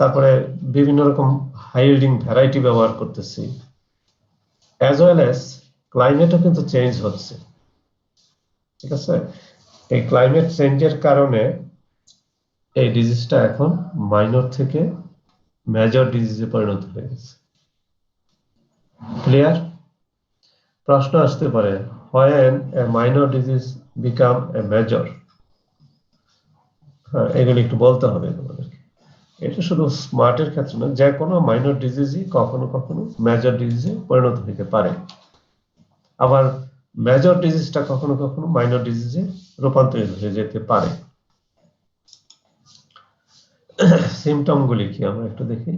তারপরে বিভিন্ন রকম হাই ইল্ডিং ভ্যারাইটি ব্যবহার করতেছি, অ্যাজ ওয়েল অ্যাজ ক্লাইমেটও কিন্তু চেঞ্জ হচ্ছে। ঠিক আছে, এই ক্লাইমেট চেঞ্জের কারণে এই ডিজিজটা এখন মাইনর থেকে মেজর ডিজিজে পরিণত হয়ে গেছে। ক্লিয়ার? প্রশ্ন আসতে পারে, when a minor disease become a major? হ্যাঁ, এগুলি একটু বলতে হবে তোমাদেরকে। এটা শুধু স্মার্টের ক্ষেত্রে না, যে কোনো মাইনর ডিজিজই কখনো কখনো মেজর ডিজিজে পরিণত হতে পারে, আবার মেজর ডিজিজটা কখনো কখনো মাইনর ডিজিজে রূপান্তরিত হয়ে যেতে পারে। সিমটম গুলি কি আমরা একটু দেখি।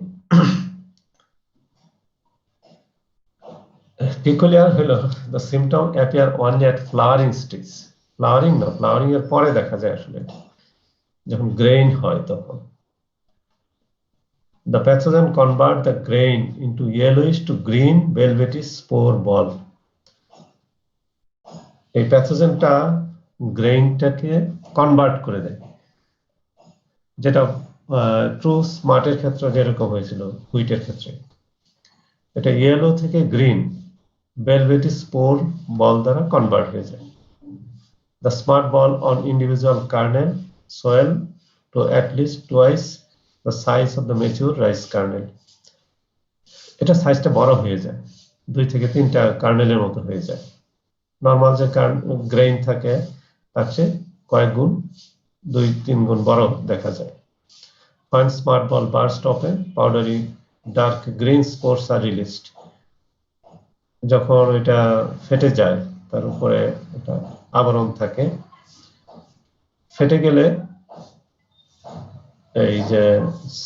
Peculiar হলো the symptom appear only at flowering stage. Flowering না, flowering এর পরে দেখা যায় আসলে, যখন গ্রেইন হয় তখন। The pathogen convert the grain into yellowish to green velvety spore ball. এই প্যাথোজেনটা গ্রেইনটাকে কনভার্ট করে দেয়, যেটা ট্রু স্মার্টের ক্ষেত্রে যেরকম হয়েছিল, হুইটের ক্ষেত্রে এটা ইয়েলো থেকে গ্রিন velvety spore ball দ্বারা কনভার্ট হয়ে যায়। The smart ball on individual kernel swell to at least twice the size of the mature rice kernel. এটা সাইজটা বড় হয়ে যায়, 2 থেকে 3টা কার্নেলের মতো হয়ে যায়। নরমাল যে গ্রেইন থাকে তার চেয়ে কয়েক গুণ, 2-3 গুণ বড় দেখা যায়। When smart ball burst open, powdery dark green spores are released. যখন এটা ফেটে যায়, তার উপরে একটা আবরণ থাকে, ফেটে গেলে এই যে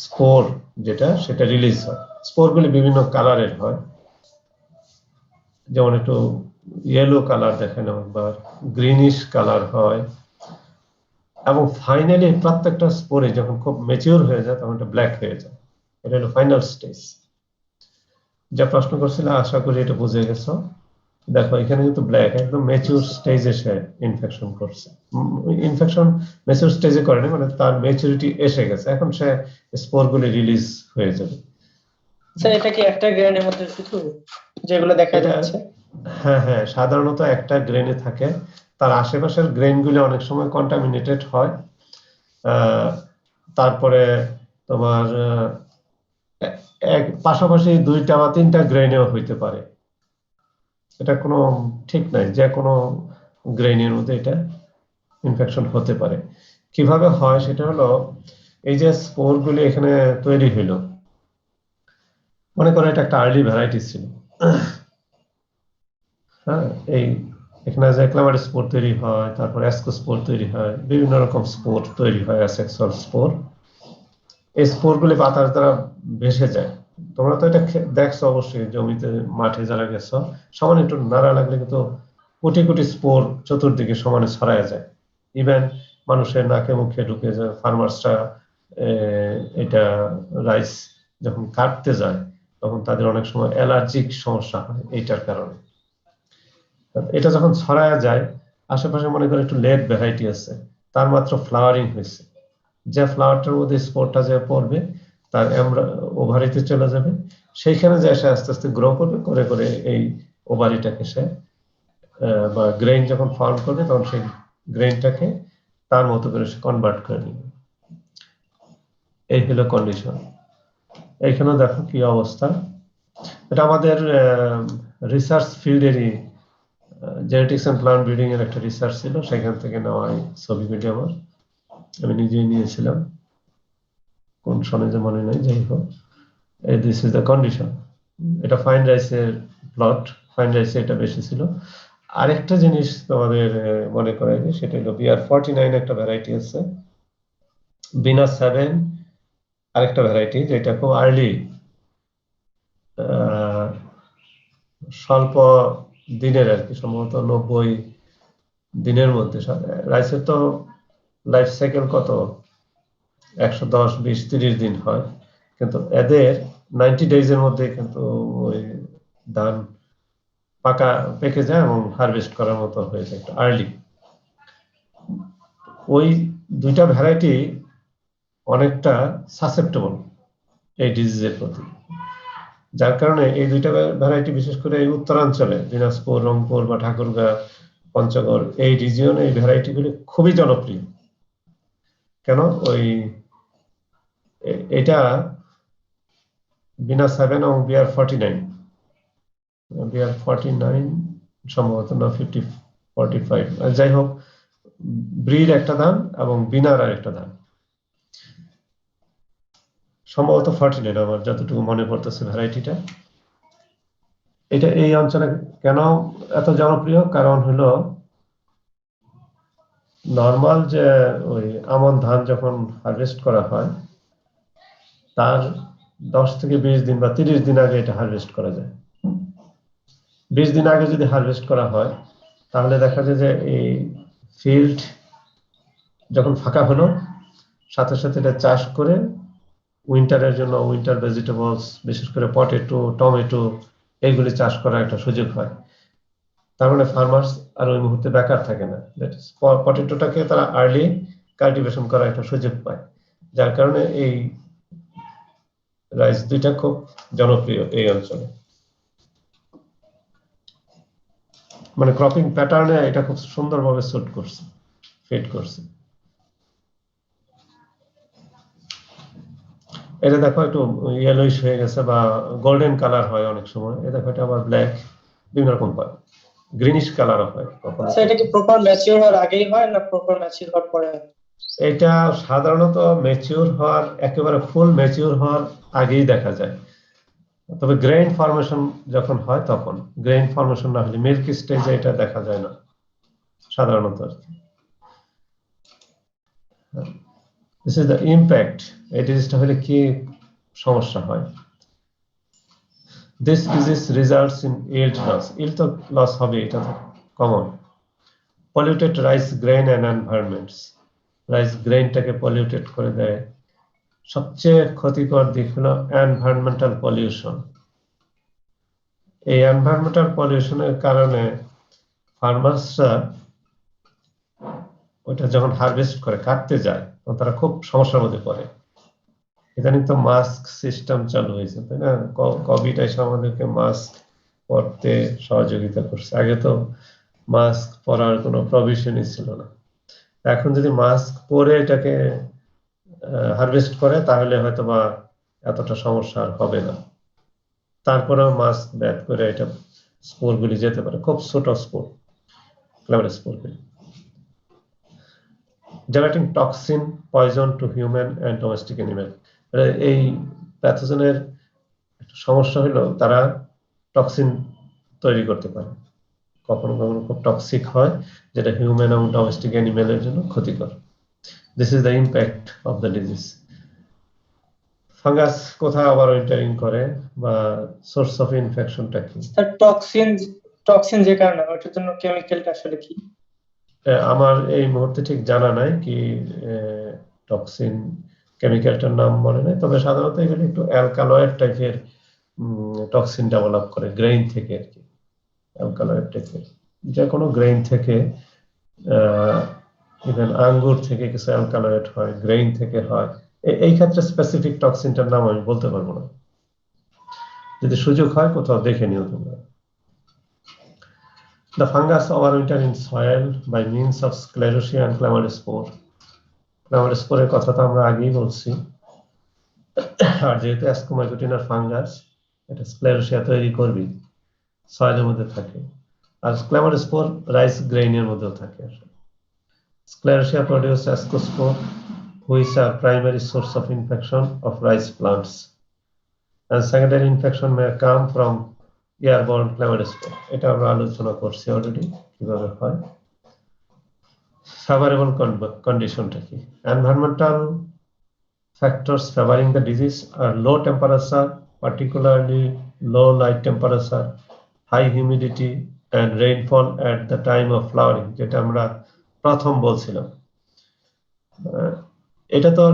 স্পোর যেটা সেটা রিলিজ হয়। স্পোরগুলি বিভিন্ন কালারের হয়, যেমন একটু ইয়েলো কালার দেখানো বা গ্রিনিশ কালার হয়, এবং ফাইনালি প্রত্যেকটা স্পোরে যখন খুব ম্যাচিউর হয়ে যায় তখন এটা ব্ল্যাক হয়ে যায়। এটা হলো ফাইনাল স্টেজ। যা প্রশ্ন করছিল আশা করি এটা বুঝে গেছো। দেখো এখানে কিন্তু ব্ল্যাক একদম ম্যাচিউর স্টেজে সে ইনফেকশন করছে। ইনফেকশন ম্যাচিউর স্টেজে করেনি, মানে তার ম্যাচুরিটি এসে গেছে, এখন সে স্পোরগুলি রিলিজ হয়ে যাবে। স্যার এটা কি একটা গ্রেনের মধ্যে শুধু যেগুলো দেখা এটা যাচ্ছে? হ্যাঁ হ্যাঁ, সাধারণত একটা গ্রেনে থাকে, তার আশেপাশের গ্রেনগুলি অনেক সময় কন্টামিনেটেড হয়। তারপরে তোমার এক পাশাপাশি 2টা বা 3টা গ্রেনেও হইতে পারে, এটা কোনো ঠিক নাই, যে কোনো গ্রেনের মধ্যে এটা ইনফেকশন হতে পারে। কিভাবে হয় সেটা হলো, এই যে স্পোরগুলি এখানে তৈরি হইলো, মনে করো এটা একটা আর্লি ভ্যারাইটি ছিল, হ্যাঁ, এই এখানে যে ক্লামাইড স্পোর তৈরি হয়, তারপর অ্যাসকোস্পোর তৈরি হয়, বিভিন্ন রকম স্পোর তৈরি হয়, অ্যাসেক্সুয়াল স্পোর। এই স্পোরগুলি বাতাস দ্বারা ভেসে যায়। তোমরা তো এটা দেখছো অবশ্যই, জমিতে মাঠে যারা গেছো, সমান একটু নাড়া লাগলে কিন্তু কোটি কোটি স্পোর চতুর্দিকে সমানে ছড়ায় যায়। ইভেন মানুষের নাকে মুখে ঢুকে যায়। ফার্মার্সরা এটা রাইস যখন কাটতে যায় তখন তাদের অনেক সময় অ্যালার্জিক সমস্যা হয় এইটার কারণে। এটা যখন ছড়ায় যায়, আশেপাশে মনে করে একটু লেট ভ্যারাইটি আছে, তার মাত্র ফ্লাওয়ারিং হয়েছে, যে ফ্লাওয়ারটার মধ্যে স্পোরটা যে পড়বে তার ওভারিতে চলে যাবে, সেইখানে যে সে আস্তে আস্তে গ্রো করবে, করে করে এই ওভারিটাকে সে বা গ্রেইন যখন ফর্ম করবে তখন সেই গ্রেইনটাকে তার মতো করে সে কনভার্ট করে নিবে। এই হলো কন্ডিশন। এইখানে দেখো কি অবস্থা। এটা আমাদের রিসার্চ ফিল্ডেরই জেনেটিক্স এন্ড প্লান্ট ব্রিডিং এর একটা রিসার্চ ছিল, সেখান থেকে নেওয়া ছবি ভিডিও আমার, আমি নিজেই নিয়েছিলাম, কোন সনে যে মনে নাই, যাই হোক। This is the condition. এটা ফাইন রাইসের প্লট, ফাইন রাইসে এটা বেশি ছিল। আরেকটা জিনিস তোমাদের মনে করাই দিই, সেটা হলো BR49 একটা ভ্যারাইটি আছে, বিনা 7 আরেকটা ভ্যারাইটি, যেটা খুব আর্লি, স্বল্প দিনের আর কি, সম্ভবত 90 দিনের মধ্যে। রাইসের তো লাইফ সাইকেল কত, 110, 20, 30 দিন হয়, কিন্তু এদের 90 ডেজের মধ্যে কিন্তু ওই ধান পেকে যায় এবং হারভেস্ট করার মতো হয়ে যায়, একটু আর্লি। ওই 2টা ভ্যারাইটি অনেকটা সাসেপ্টেবল এই ডিজিজের প্রতি, যার কারণে এই 2টা ভ্যারাইটি বিশেষ করে এই উত্তরাঞ্চলে, দিনাজপুর, রংপুর বা ঠাকুরগাঁ, পঞ্চগড়, এই রিজিয়নে এই ভ্যারাইটিগুলি খুবই জনপ্রিয়। কেন? ওই এটা বিনা 7 এবং BR49 সম্ভবত না 50, 45, যাই হোক, ব্রিড একটা ধান এবং বিনার আর একটা ধান, সম্ভবত 49 আমার যতটুকু মনে পড়তেছে ভ্যারাইটিটা। এটা এই অঞ্চলে কেন এত জনপ্রিয়? কারণ হলো নর্মাল যে ওই আমন ধান যখন হারভেস্ট করা হয় তার 10 থেকে 20 দিন বা 30 দিন আগে এটা হারভেস্ট করা যায়। 20 দিন আগে যদি হারভেস্ট করা হয় তাহলে দেখা যায় যে এই ফিল্ড যখন ফাঁকা হলো, সাথে সাথে এটা চাষ করে উইন্টারের জন্য উইন্টার ভেজিটেবলস, বিশেষ করে পটেটো, টমেটো, এইগুলি চাষ করার একটা সুযোগ হয়। তার মানে ফার্মার্স আর ওই মুহূর্তে বেকার থাকে না, পটেটোটাকে তারা আর্লি কাল্টিভেশন করার একটা সুযোগ পায়, যার কারণে এই রাইস 2টা খুব জনপ্রিয় এই অঞ্চলে। মানে ক্রপিং প্যাটার্নে এটা খুব সুন্দরভাবে ফিট করছে। এটা দেখো একটু ইয়েলোইশ হয়ে গেছে বা গোল্ডেন কালার হয় অনেক সময়, এটা দেখো এটা আবার ব্ল্যাক, বিভিন্ন রকম হয়, গ্রিনিশ কালারও হয় কখনো। আচ্ছা, এটা কি প্রপার ম্যাচিউর হওয়ার আগেই হয় না প্রপার ম্যাচিউর হওয়ার পরে? এটা সাধারণত ম্যাচিউর হওয়ার, একেবারে ফুল ম্যাচিউর হওয়ার আগেই দেখা যায়, তবে গ্রেইন ফরমেশন যখন হয় তখন, গ্রেইন ফরমেশন না হলে মিল্ক স্টেজে এটা দেখা যায় না সাধারণত আর কি। This is the impact. এই ডিজিজটা হলে কি সমস্যা হয়? This disease results in yield loss. Yield তো লস হবে, এটা তো কমন। Polluted rice grain and environments. Rice গ্রেইনটাকে পলিউটেড করে দেয়। সবচেয়ে ক্ষতিকর দিক হলো এনভায়রনমেন্টাল পলিউশন। এই এনভায়রনমেন্টাল পলিউশনের কারণে ফার্মার্সরা ওইটা যখন হারভেস্ট করে কাটতে যায় তখন তারা খুব সমস্যার মধ্যে পড়ে। ইদানিং তো মাস্ক সিস্টেম চালু হয়েছে, তাই না? কোভিড এসে আমাদেরকে মাস্ক পরতে সহযোগিতা করছে। আগে তো মাস্ক পরার কোনো প্রভিশনই ছিল না। এখন যদি মাস্ক পরে এটাকে হারভেস্ট করে তাহলে হয়তো বা এতটা সমস্যা আর হবে না। তারপরেও মাস্ক ব্যাট করে এটা স্পোরগুলি যেতে পারে, খুব ছোট স্পোর, ক্লামার স্পোরগুলি। Generating toxin poison to human and domestic animal. এই প্যাথোজেনের সমস্যা হলো তারা টক্সিন তৈরি করতে পারে, কখনো কখনো খুব টক্সিক হয়, যেটা হিউম্যান এবং ডোমেস্টিক অ্যানিমেলের জন্য ক্ষতিকর। This is the impact of the disease. Fungus কোথায় আবার এন্টারিং করে বা সোর্স অফ ইনফেকশনটা কি? স্যার টক্সিন যে কারণে, ওটার জন্য কেমিক্যালটা আসলে কি? আমার এই মুহূর্তে ঠিক জানা নাই কি টক্সিন কেমিক্যালটার নাম মনে নেই, তবে সাধারণত এগুলো একটু অ্যালকালয়েড টাইপের টক্সিন ডেভেলপ করে গ্রেইন থেকে আর কি। অ্যালকালয়েড টাইপের যে কোনো গ্রেইন থেকে, ইভেন আঙ্গুর থেকে কিছু অ্যালকালয়েড হয়, গ্রেইন থেকে হয়। এই ক্ষেত্রে স্পেসিফিক টক্সিনটার নাম আমি বলতে পারবো না, যদি সুযোগ হয় কোথাও দেখে নিও তোমরা। The fungus overwinter in soil by means of sclerotia and clamadospore. Clamadospore এর কথা তো আমরা আগেই বলছি। আর যেহেতু অ্যাসকোমাইকোটিনার ফাঙ্গাস, এটা স্ক্লেরোসিয়া তৈরি করবে, সয়েলের মধ্যে থাকে। আর ক্লামাডোস্পোর রাইস গ্রেইনের মধ্যেও থাকে। Sclerotia produce ascospore, which are primary source of infection of rice plants. And secondary infection may come from airborne chlamydospore. এটা আমরা আলোচনা করছি অলরেডি কিভাবে হয়। ফেভারেবল কন্ডিশনটা কি? Environmental factors favouring the disease are low temperature, particularly low light temperature, high humidity and rainfall at the time of flowering, যেটা আমরা প্রথম বলছিলাম। এটা তো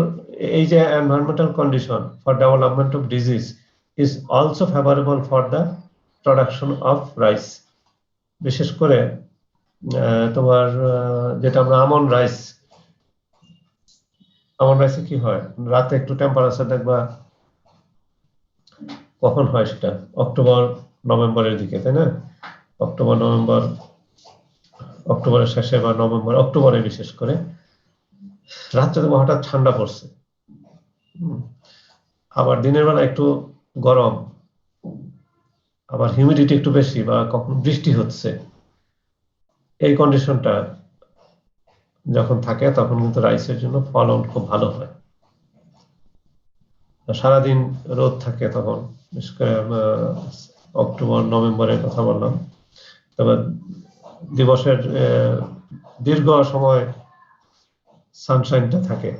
এই যে environmental condition for development of disease is also favourable for the production of rice. বিশেষ করে তোমার যেটা আমরা আমন রাইসে কি হয়, রাতে একটু টেম্পারেচার দেখবা কখন হয় সেটা অক্টোবর নভেম্বরের দিকে, তাই না? অক্টোবরের শেষে বা নভেম্বর, অক্টোবরে বিশেষ করে রাত্রে তো হঠাৎ ঠান্ডা পড়ছে, আবার দিনের বেলা একটু গরম, আবার হিউমিডিটি একটু বেশি, বা কখন বৃষ্টি হচ্ছে। এই কন্ডিশনটা যখন থাকে তখন কিন্তু রাইসের জন্য ফলন খুব ভালো হয়। সারাদিন রোদ থাকে তখন, বিশেষ করে অক্টোবর নভেম্বরের কথা বললাম। তবে দিবসের দীর্ঘ সময় সানশাইনটা থাকে।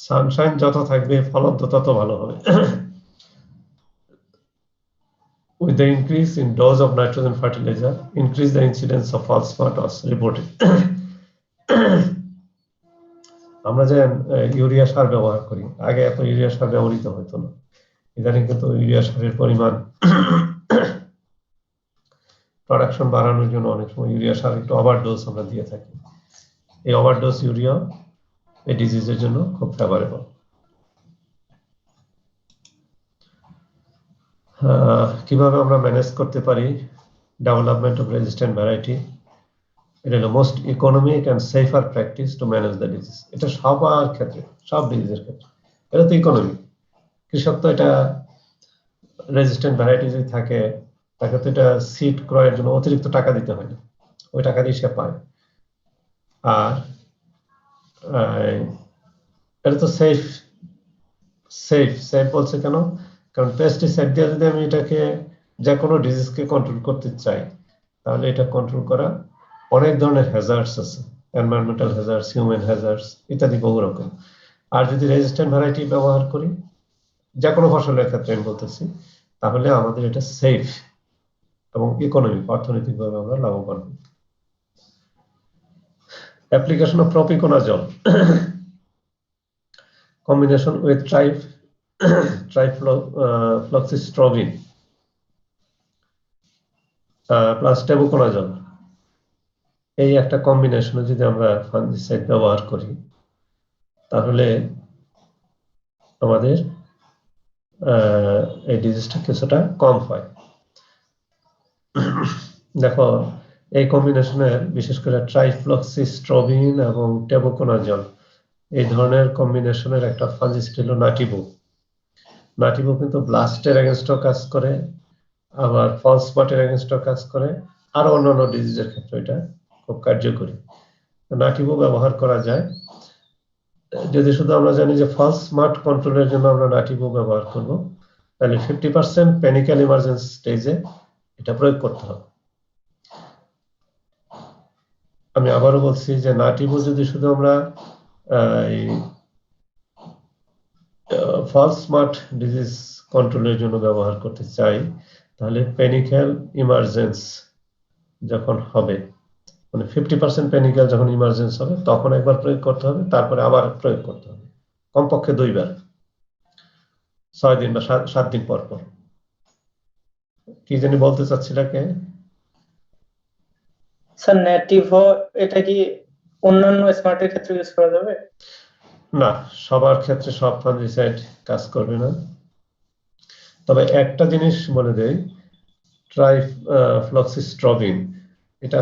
সানশাইন যত থাকবে ফলন তো তত ভালো হবে। With the increase in dose of nitrogen fertilizer, increase the incidence of false spot was reported. আমরা যে ইউরিয়া সার ব্যবহার করি, আগে এত ইউরিয়া সার ব্যবহৃত হতো না, ইদানিং কিন্তু ইউরিয়া সারের পরিমাণ প্রোডাকশন বাড়ানোর জন্য অনেক সময় ইউরিয়া সার একটু ওভারডোজ আমরা দিয়ে থাকি। এই ওভারডোজ ইউরিয়া এই ডিজিজের জন্য খুব ফেভারেবল। কিভাবে আমরা ম্যানেজ করতে পারি ডেভেলপমেন্ট অফ রেজিস্ট্যান্ট ভ্যারাইটি? এটা হলো most economic and safer practice to manage the disease. এটা সবার ক্ষেত্রে, সব ডিজিজের ক্ষেত্রে এটা তো ইকোনমিক। কৃষক তো এটা রেজিস্ট্যান্ট ভ্যারাইটি যদি থাকে, তাকে তো এটা সিড ক্রয়ের জন্য অতিরিক্ত টাকা দিতে হয় না, ওই টাকা দিয়ে সে পায়। আর এটা তো সেফ বলছে কেন? কারণ পেস্টিসাইড দিয়ে যদি আমি এটাকে যে কোনো ডিজিজকে কন্ট্রোল করতে চাই, তাহলে এটা কন্ট্রোল করা অনেক ধরনের হ্যাজার্ডস আছে, এনভায়রনমেন্টাল হ্যাজার্ডস, হিউম্যান হ্যাজার্ডস ইত্যাদি বহু রকম। আর যদি রেজিস্ট্যান্ট ভ্যারাইটি ব্যবহার করি, যে কোনো ফসলের ক্ষেত্রে আমি বলতেছি, তাহলে আমাদের এটা সেফ এবং ইকোনমিক, অর্থনৈতিকভাবে আমরা লাভবান হই। Application of propiconazole combination with trifloxystrobin plus tebuconazole, এই একটা কম্বিনেশনে যদি আমরা ফাঙ্গিসাইড ব্যবহার করি তাহলে আমাদের এই ডিজিজটা কিছুটা কম হয়। দেখো এই কম্বিনেশনের বিশেষ করে ট্রাইফ্লক্সিস্ট্রবিন এবং টেবুকোনাজল এই ধরনের কম্বিনেশনের একটা ফাঙ্গিসাইড হলো নাটিবো। নাটিবো কিন্তু ব্লাস্টের এগেনস্টও কাজ করে, আবার ফলস স্পটের এগেনস্টও কাজ করে, আর অন্যান্য ডিজিজের ক্ষেত্রে এটা খুব কার্যকরী। নাটিবো ব্যবহার করা যায়। যদি শুধু আমরা জানি যে ফলস স্মার্ট কন্ট্রোলের জন্য আমরা নাটিবো ব্যবহার করব, তাহলে 50% প্যানিক্যাল ইমার্জেন্সি স্টেজে এটা প্রয়োগ করতে হবে। আমি আবারও বলছি যে নাটিবো যদি শুধু আমরা ফলস স্মার্ট ডিজিজ কন্ট্রোলের জন্য ব্যবহার করতে চাই, তাহলে প্যানিক্যাল ইমার্জেন্স যখন হবে, মানে 50% প্যানিক্যাল যখন ইমার্জেন্স হবে তখন একবার প্রয়োগ করতে হবে, তারপরে আবার প্রয়োগ করতে হবে, কমপক্ষে 2 বার, 6 দিন বা 7 দিন পর পর। কি জানি বলতে চাচ্ছিল কে? স্যার নেটিভো এটা কি অন্যান্য স্মার্টের ক্ষেত্রে ইউজ করা যাবে? না, সবার ক্ষেত্রে সব ফাঙ্গিসাইড কাজ করবে না। তবে একটা জিনিস বলে দেই, ট্রাইফ্লক্সিস্ট্রবিন এটা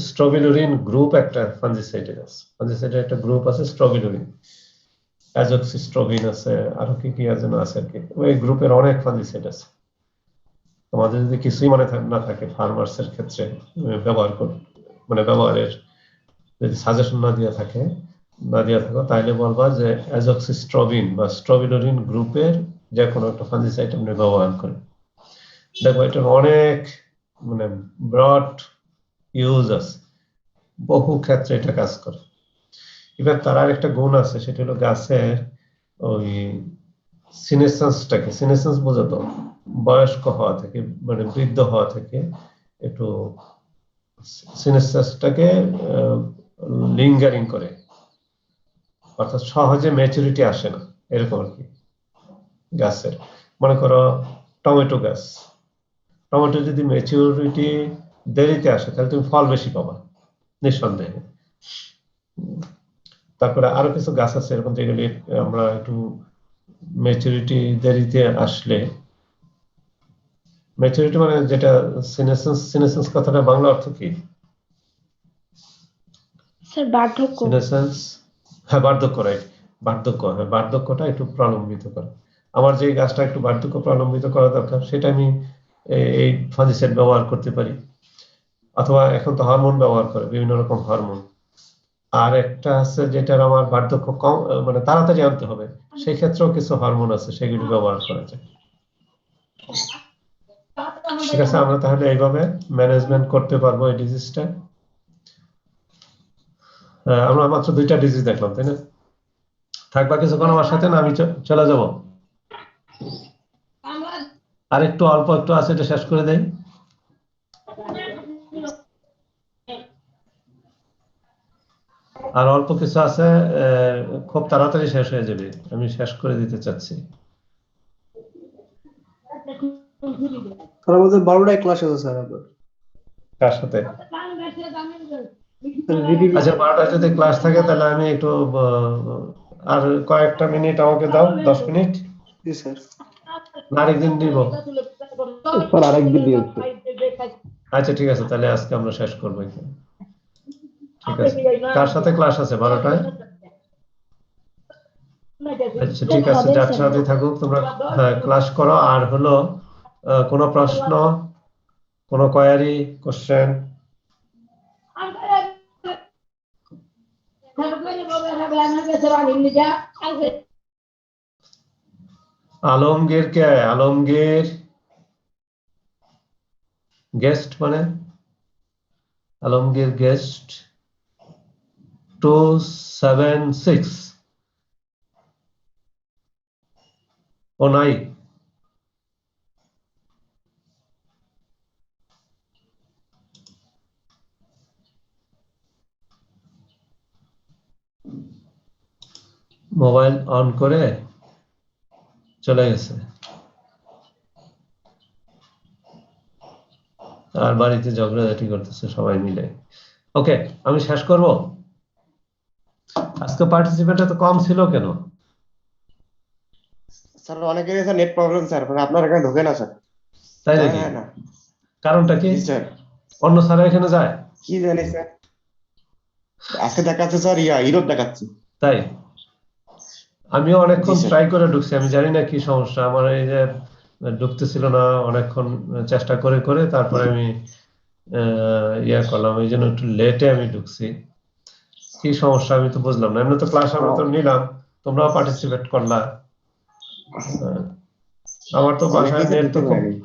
স্ট্রোবিলুরিন গ্রুপ একটা ফাঙ্গিসাইডের আছে। ফাঙ্গিসাইডের একটা গ্রুপ আছে স্ট্রোবিলুরিন, অ্যাজোক্সিস্ট্রোবিন আছে, আরো কি কি যেন আছে আর কি। ওই গ্রুপের অনেক ফাঙ্গিসাইড আছে। তোমাদের যদি কিছুই মনে না থাকে ফার্মার্সের ক্ষেত্রে ব্যবহারের যদি সাজেশন না দিয়ে থাকো তাহলে বলবা যে অ্যাজোক্সিস্ট্রোবিন বা স্ট্রোবিলুরিন গ্রুপের যে কোনো একটা ফাঙ্গিসাইড আপনি ব্যবহার করেন। দেখো এটার অনেক ব্রড ইউজ আছে, বহু ক্ষেত্রে এটা কাজ করে। এবার তার আর একটা গুণ আছে, সেটা হলো গাছের ওই সিনেসেন্স বোঝা তো, বয়স্ক হওয়া থেকে বৃদ্ধ হওয়া থেকে একটু সিনেসেন্সটাকে লিঙ্গারিং করে, অর্থাৎ সহজে ম্যাচুরিটি আসে না এরকম আর কি। গাছের মনে করো টমেটো গাছ, টমেটো যদি ম্যাচুরিটি দেরিতে আসে তাহলে তুমি ফল বেশি পাবা নিঃসন্দেহে। তারপরে আরো কিছু গাছ আছে এরকম, যেগুলি আমরা একটু ম্যাচুরিটি দেরিতে আসলে, ম্যাচুরিটি মানে যেটা সিনেসেন্স কথাটা বাংলা অর্থ কি স্যার বার্ধক্য। সিনেসেন্স, হ্যাঁ বার্ধক্য, রাইট, বার্ধক্যটা একটু প্রলম্বিত করে। আমার যে গাছটা একটু বার্ধক্য প্রলম্বিত করা দরকার সেটা আমি এই ফাঙ্গিসাইড ব্যবহার করতে পারি। অথবা এখন তো হরমোন ব্যবহার করে, বিভিন্ন রকম হরমোন। আর একটা আছে যেটার আমার বার্ধক্য কম, তাড়াতাড়ি আনতে হবে, সেই ক্ষেত্রেও কিছু হরমোন আছে, সেগুলি ব্যবহার করা যায়। ঠিক আছে, আমরা তাহলে এইভাবে ম্যানেজমেন্ট করতে পারবো এই ডিজিজটা। আমরা মাত্র 2টা ডিজিজ দেখলাম, তাই না? থাকবা কিছুক্ষণ আমার সাথে, না আমি চলে যাব? আর একটু অল্প একটু আছে, এটা শেষ করে দেই। আর অল্প কিছু আছে, খুব তাড়াতাড়ি শেষ হয়ে যাবে, আমি শেষ করে দিতে চাচ্ছি। স্যার আমাদের 12টায় ক্লাস আছে স্যার আবার। কার সাথে? রিডিং আচ্ছা, 12টায় যদি ক্লাস থাকে তাহলে আমি একটু আর কয়েকটা মিনিট আমাকে দাও, 10 মিনিট। জি স্যার। না আরেকদিন দিব? স্যার আরেকদিন দিয়েছে। আচ্ছা ঠিক আছে, তাহলে আজকে আমরা শেষ করবো এখানে। ঠিক আছে, কার সাথে ক্লাস আছে 12টায়? আচ্ছা ঠিক আছে, যার সাথে থাকুক তোমরা ক্লাস করো। আর হলো কোনো প্রশ্ন, কোনো কোয়ারি, কোশ্চেন? আলমগীর কে? আলমগীর গেস্ট মানে আলমগীর গেস্ট 276 ও নাই? মোবাইল অন করে চলে গেছে। আর বাড়িতে ঝগড়াঝাটি করতেছে সবাই মিলে। ওকে, আমি শেষ করব। আজকে পার্টিসিপেন্ট তো কম ছিল কেন? স্যার অনেকের স্যার নেট প্রবলেম স্যার, মানে আপনার এখানে ঢোকে না স্যার। তাই নাকি? হ্যাঁ না কারণটা কি? জি স্যার, অন্য স্যারা এখানে যায়? কি জানি স্যার, আজকে দেখাচ্ছে স্যার ইউরোপ দেখাচ্ছে। তাই আমিও অনেকক্ষণ জি স্যার। ট্রাই করে ঢুকছি, আমি জানি না কি সমস্যা আমার, এই যে ঢুকতেছিল না, অনেকক্ষণ চেষ্টা করে করে তারপরে আমি করলাম, এই জন্য একটু লেটে আমি ঢুকছি। কি সমস্যা আমি তো বুঝলাম না। এমনি তো ক্লাস আমরা তো নিলাম, তোমরাও পার্টিসিপেট করলা। আমার তো বাসায় অনেকেই তো নেট তো ঢুকতে খুব পারেনি।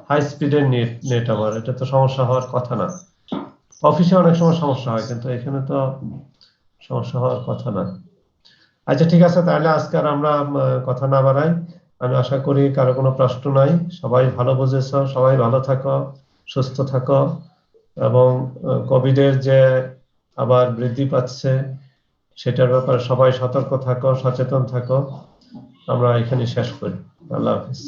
হাই স্পিডের নেট আমার, এটা তো সমস্যা হওয়ার কথা না। অফিসে অনেক সময় সমস্যা হয়, কিন্তু এখানে তো সমস্যা হওয়ার কথা না। আচ্ছা ঠিক আছে, তাহলে আজকে আর আমরা কথা না বাড়াই। আমি আশা করি কারো কোনো প্রশ্ন নাই, সবাই ভালো বুঝেছ, সবাই ভালো থাকো, সুস্থ থাকো, এবং কোভিডের যে আবার বৃদ্ধি পাচ্ছে সেটার ব্যাপারে সবাই সতর্ক থাকো, সচেতন থাকো। আমরা এখানে শেষ করি। আল্লাহ হাফিজ।